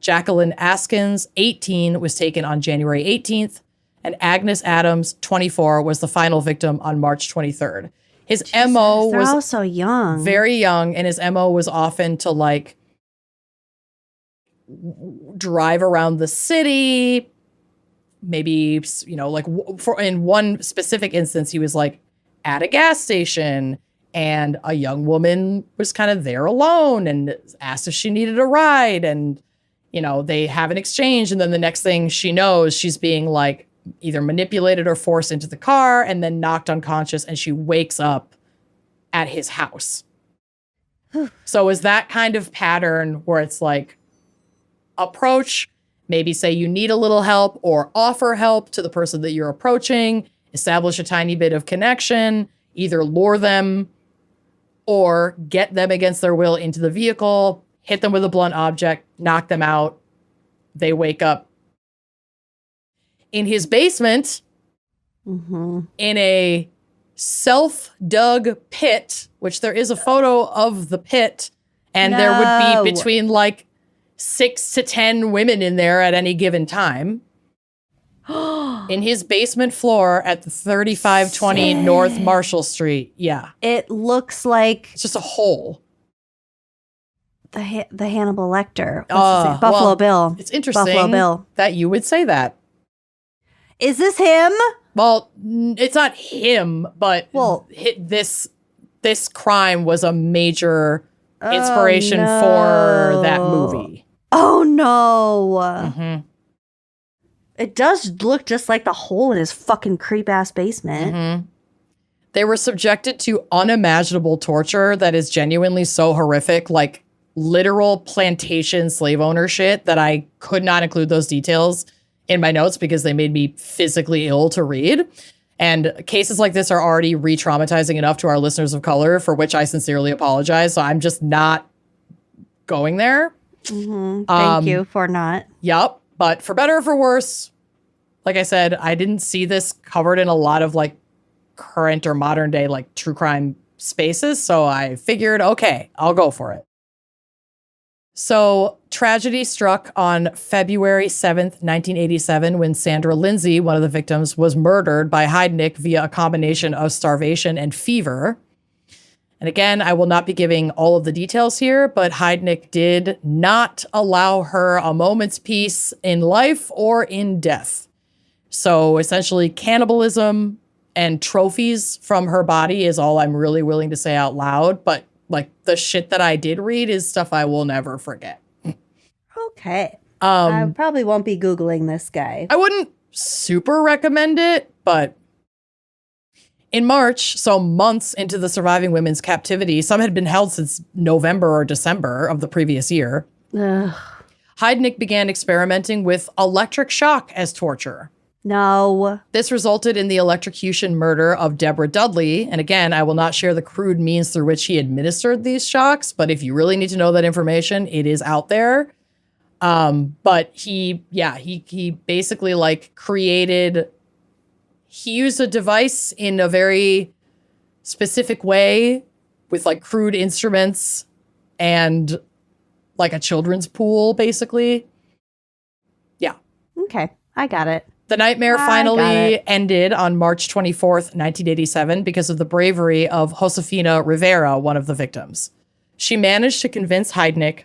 Jacqueline Askins, 18, was taken on January 18th. And Agnes Adams, 24, was the final victim on March 23rd. His MO They're was all so young. very young, and his MO was often to like drive around the city. Maybe, like in one specific instance, he was like at a gas station and a young woman was kind of there alone and asked if she needed a ride. And, they have an exchange. And then the next thing she knows, she's being like either manipulated or forced into the car and then knocked unconscious. And she wakes up at his house. So is that kind of pattern where it's like approach, maybe say you need a little help or offer help to the person that you're approaching, establish a tiny bit of connection, either lure them or get them against their will into the vehicle, hit them with a blunt object, knock them out. They wake up in his basement in a self-dug pit, which there is a photo of the pit, and there would be between like 6 to 10 women in there at any given time. In his basement floor at the 3520 North Marshall Street. Yeah. It looks like It's just a hole. the Hannibal Lecter. What's his name? Buffalo Bill. It's interesting Buffalo Bill. that you would say that. Is this him? Well, it's not him, but this crime was a major inspiration for that movie. Oh, no. Mm-hmm. It does look just like the hole in his fucking creep-ass basement. Mm-hmm. They were subjected to unimaginable torture that is genuinely so horrific, like literal plantation slave owner shit, that I could not include those details in my notes because they made me physically ill to read. And cases like this are already re-traumatizing enough to our listeners of color, for which I sincerely apologize. So I'm just not going there. Thank you for not. Yep. But for better or for worse, like I said, I didn't see this covered in a lot of like current or modern day like true crime spaces. So I figured, okay, I'll go for it. So tragedy struck on February 7th, 1987, when Sandra Lindsay, one of the victims, was murdered by Heidnik via a combination of starvation and fever. And again, I will not be giving all of the details here, but Heidnik did not allow her a moment's peace in life or in death. So essentially cannibalism and trophies from her body is all I'm really willing to say out loud. But like the shit that I did read is stuff I will never forget. Okay. I probably won't be Googling this guy. I wouldn't super recommend it, but in March, so months into the surviving women's captivity, some had been held since November or December of the previous year. Ugh. Heidnik began experimenting with electric shock as torture. No. This resulted in the electrocution murder of Deborah Dudley. And again, I will not share the crude means through which he administered these shocks, but if you really need to know that information, it is out there. But he basically like he used a device in a very specific way with like crude instruments and like a children's pool, basically. Yeah. Okay, I got it. The nightmare finally ended on March 24th, 1987, because of the bravery of Josefina Rivera, one of the victims. She managed to convince Heidnik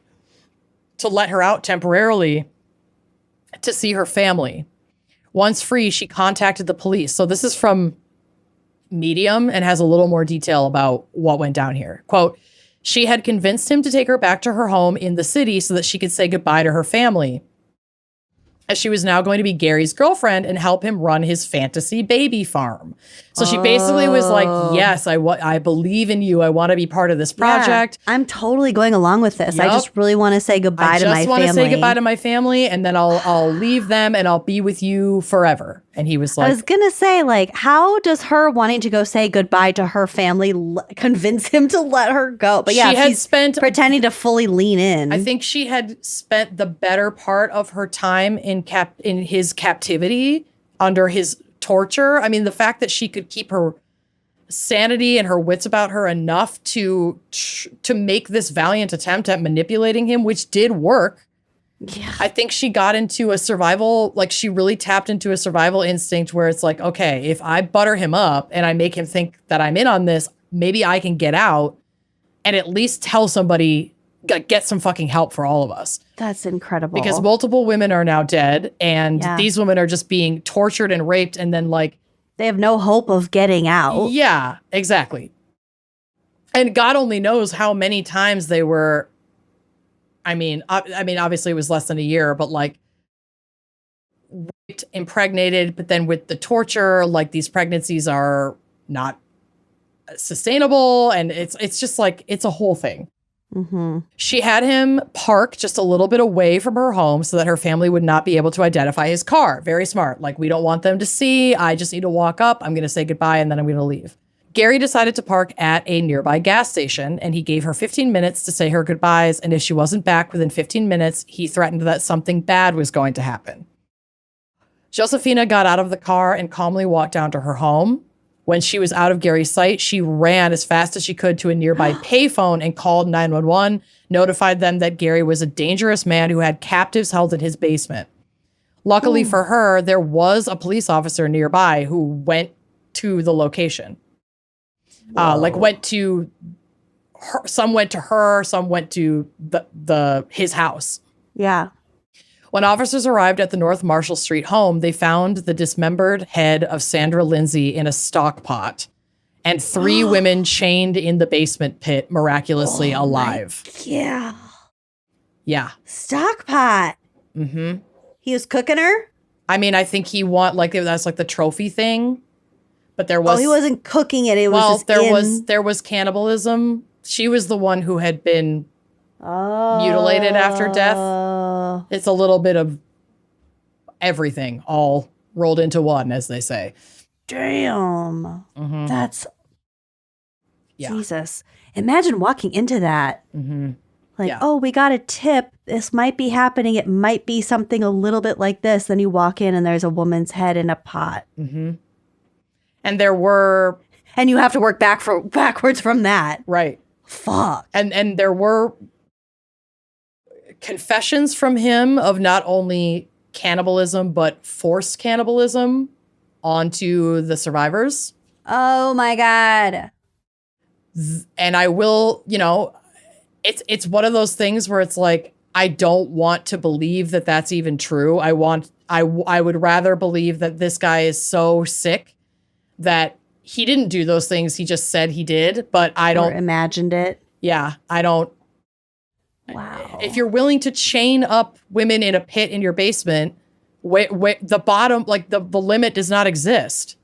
to let her out temporarily to see her family. Once free, she contacted the police. So this is from Medium and has a little more detail about what went down here. Quote, she had convinced him to take her back to her home in the city so that she could say goodbye to her family, as she was now going to be Gary's girlfriend and help him run his fantasy baby farm. So she basically was like, yes, I believe in you. I want to be part of this project. Yeah, I'm totally going along with this. Yep. I just really want to say goodbye to my family. I just want to say goodbye to my family, and then I'll leave them and I'll be with you forever. And he was like, I was going to say, like, how does her wanting to go say goodbye to her family convince him to let her go? But yeah, she's pretending to fully lean in. I think she had spent the better part of her time in his captivity under his torture. I mean, the fact that she could keep her sanity and her wits about her enough to make this valiant attempt at manipulating him, which did work. Yeah. I think she got into a survival, like she really tapped into a survival instinct where it's like, okay, if I butter him up and I make him think that I'm in on this, maybe I can get out and at least tell somebody, get some fucking help for all of us. That's incredible. Because multiple women are now dead and these women are just being tortured and raped and then like... They have no hope of getting out. Yeah, exactly. And God only knows how many times they were... I mean, obviously it was less than a year, but like raped, impregnated, but then with the torture, like these pregnancies are not sustainable. And it's just like, it's a whole thing. Mm-hmm. She had him park just a little bit away from her home so that her family would not be able to identify his car. Very smart. Like, we don't want them to see. I just need to walk up. I'm going to say goodbye and then I'm going to leave. Gary decided to park at a nearby gas station and he gave her 15 minutes to say her goodbyes. And if she wasn't back within 15 minutes, he threatened that something bad was going to happen. Josefina got out of the car and calmly walked down to her home. When she was out of Gary's sight, she ran as fast as she could to a nearby payphone and called 911, notified them that Gary was a dangerous man who had captives held in his basement. Luckily for her, there was a police officer nearby who went to the location. Went to her, some went to her, some went to his house. Yeah. When officers arrived at the North Marshall Street home, they found the dismembered head of Sandra Lindsay in a stock pot and 3 women chained in the basement pit, miraculously alive. Yeah. Yeah. Stock pot. Mm-hmm. He was cooking her? I mean, I think that's like the trophy thing. But there was... Oh, he wasn't cooking it. It was there was cannibalism. She was the one who had been mutilated after death. It's a little bit of everything all rolled into one, as they say. Damn. Mm-hmm. That's... Yeah. Jesus. Imagine walking into that. Mm-hmm. Like, oh, we got a tip. This might be happening. It might be something a little bit like this. Then you walk in and there's a woman's head in a pot. Mm-hmm. And there were... And you have to work backwards from that. Right. Fuck. And there were confessions from him of not only cannibalism, but forced cannibalism onto the survivors. Oh, my God. And I will, it's one of those things where it's like, I don't want to believe that that's even true. I would rather believe that this guy is so sick that he didn't do those things. He just said he did, but I don't... Or imagined it. Yeah, I don't... Wow. If you're willing to chain up women in a pit in your basement, the bottom, like the limit does not exist.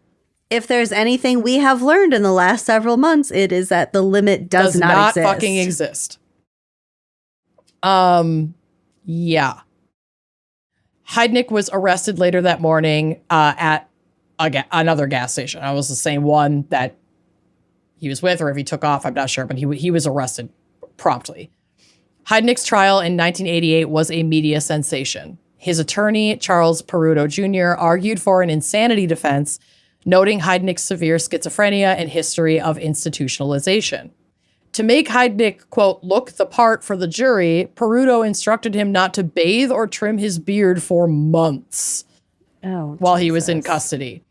If there's anything we have learned in the last several months, it is that the limit does not exist. Fucking exist. Yeah. Heidnik was arrested later that morning at another gas station. I was the same one that he was with, or if he took off, I'm not sure, but he was arrested promptly. Heidnik's trial in 1988 was a media sensation. His attorney, Charles Peruto Jr., argued for an insanity defense, noting Heidnik's severe schizophrenia and history of institutionalization. To make Heidnik, quote, look the part for the jury, Peruto instructed him not to bathe or trim his beard for months while he was in custody.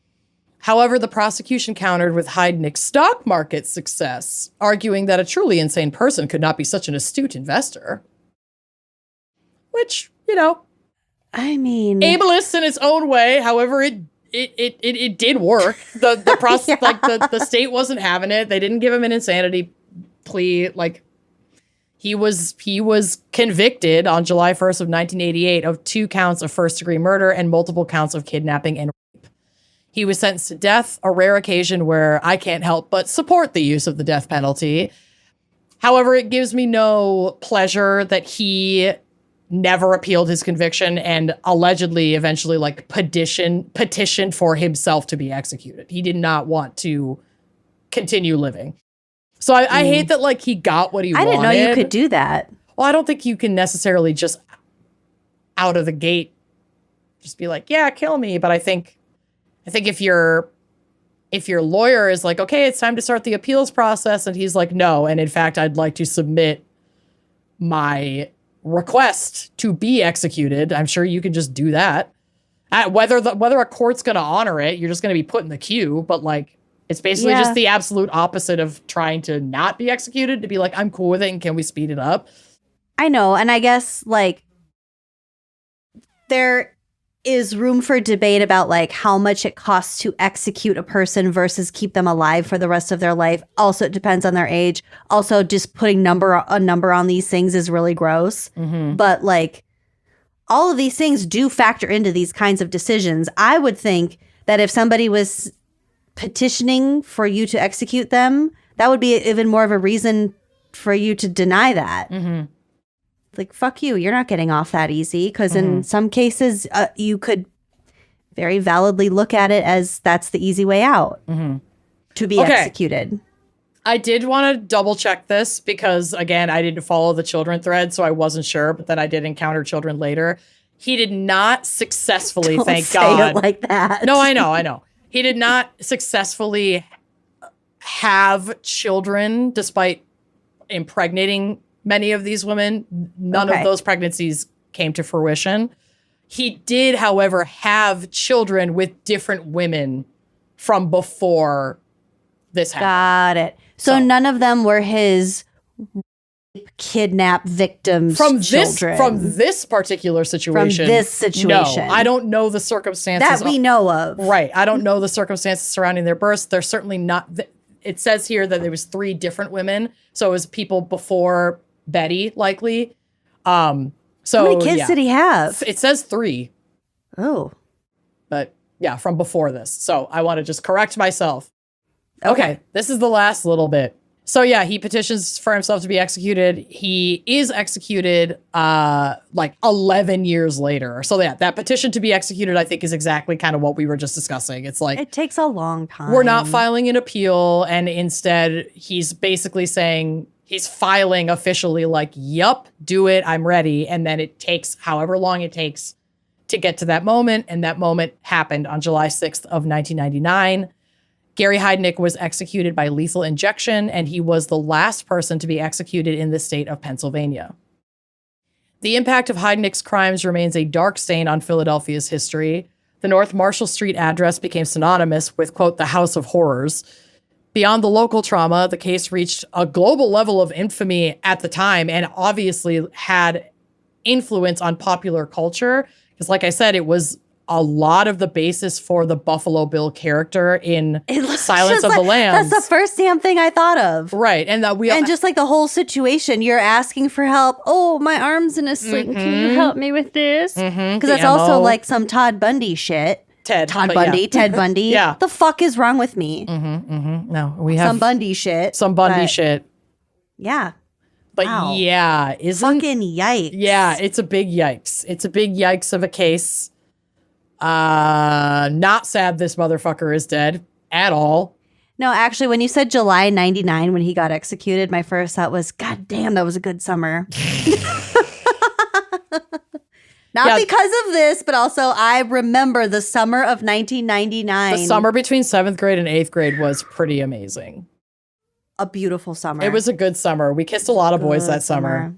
However, the prosecution countered with Heidnik's stock market success, arguing that a truly insane person could not be such an astute investor. Which, I mean, ableist in its own way. However, it did work. The process, the state wasn't having it. They didn't give him an insanity plea. Like, he was convicted on July 1st of 1988 of 2 counts of first-degree murder and multiple counts of kidnapping and rape. He was sentenced to death, a rare occasion where I can't help but support the use of the death penalty. However, it gives me no pleasure that he never appealed his conviction and allegedly eventually petitioned for himself to be executed. He did not want to continue living. So I hate that he got what he wanted. I didn't know you could do that. Well, I don't think you can necessarily just out of the gate just be like, yeah, kill me. But I think if your lawyer is like, okay, it's time to start the appeals process, and he's like, no, and in fact, I'd like to submit my request to be executed, I'm sure you can just do that. Whether a court's going to honor it, you're just going to be put in the queue. But it's basically just the absolute opposite of trying to not be executed, to be like, I'm cool with it, and can we speed it up? I know, and I guess there is room for debate about how much it costs to execute a person versus keep them alive for the rest of their life. Also, it depends on their age. Also, just putting a number on these things is really gross. Mm-hmm. But all of these things do factor into these kinds of decisions. I would think that if somebody was petitioning for you to execute them, that would be even more of a reason for you to deny that. Mm-hmm. Fuck you, you're not getting off that easy. Because in some cases, you could very validly look at it as that's the easy way out to be executed. I did want to double check this because, again, I didn't follow the children thread, so I wasn't sure. But then I did encounter children later. He did not successfully, Don't thank say God. It like that. No, I know. He did not successfully have children despite impregnating many of these women. None of those pregnancies came to fruition. He did, however, have children with different women from before this happened. Got it. So none of them were his kidnap victims' children. From this particular situation. From this situation. No, I don't know the circumstances. That we know of. Right. I don't know the circumstances surrounding their births. They're certainly not. It says here that there was 3 different women. So it was people before Betty, likely. So how many kids did he have? It says 3. Oh. But yeah, from before this. So I want to just correct myself. Okay, this is the last little bit. So yeah, he petitions for himself to be executed. He is executed 11 years later. So yeah, that petition to be executed, I think, is exactly kind of what we were just discussing. It's it takes a long time. We're not filing an appeal, and instead he's basically saying he's filing officially yup, do it, I'm ready. And then it takes however long it takes to get to that moment. And that moment happened on July 6th of 1999. Gary Heidnik was executed by lethal injection, and he was the last person to be executed in the state of Pennsylvania. The impact of Heidnik's crimes remains a dark stain on Philadelphia's history. The North Marshall Street address became synonymous with, quote, the House of Horrors. Beyond the local trauma, the case reached a global level of infamy at the time and obviously had influence on popular culture. Because like I said, it was a lot of the basis for the Buffalo Bill character in Silence of the Lambs. That's the first damn thing I thought of. Right. And just the whole situation, you're asking for help. Oh, my arm's in a sling. Can you help me with this? Because that's also some Todd Bundy shit. Ted Bundy. Yeah. The fuck is wrong with me? No, we have some Bundy shit. Some Bundy shit. Yeah. But Wow. yeah, Fucking yikes. Yeah, it's a big yikes. It's a big yikes of a case. Not sad this motherfucker is dead at all. No, actually, when you said July 99 when he got executed, my first thought was, God damn, that was a good summer. Not because of this, but also I remember the summer of 1999. The summer between 7th grade and 8th grade was pretty amazing. A beautiful summer. It was a good summer. We kissed a lot of boys that summer.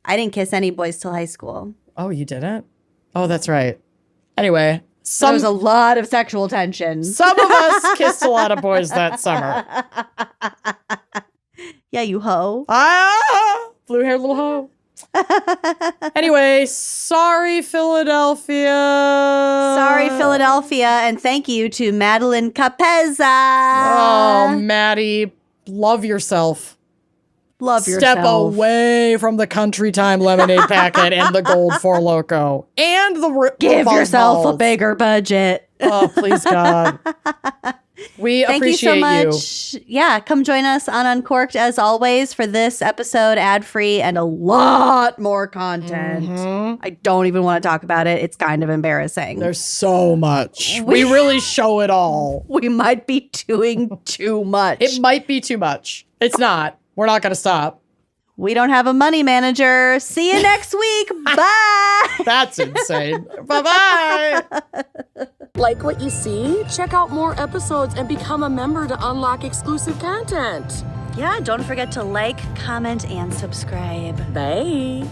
I didn't kiss any boys till high school. Oh, you didn't? Oh, that's right. Anyway, There was a lot of sexual tension. some of us kissed a lot of boys that summer. Yeah, you hoe. Blue-haired little hoe. Anyway, sorry, Philadelphia. Sorry, Philadelphia, and thank you to Madeline Capezza. Oh, Maddie, love yourself. Love yourself. Step away from the country time lemonade packet and the gold Four Loko and the Give Buzz yourself balls. a bigger budget. Oh, please, God. We Thank you so appreciate much. Yeah, come join us on Uncorked as always for this episode, ad-free, and a lot more content. Mm-hmm. I don't even want to talk about it. It's kind of embarrassing. There's so much. We really show it all. We might be doing too much. It might be too much. It's not. We're not going to stop. We don't have a money manager. See you next week. Bye. That's insane. Bye-bye. Like what you see? Check out more episodes and become a member to unlock exclusive content. Yeah, don't forget to like, comment, and subscribe. Bye.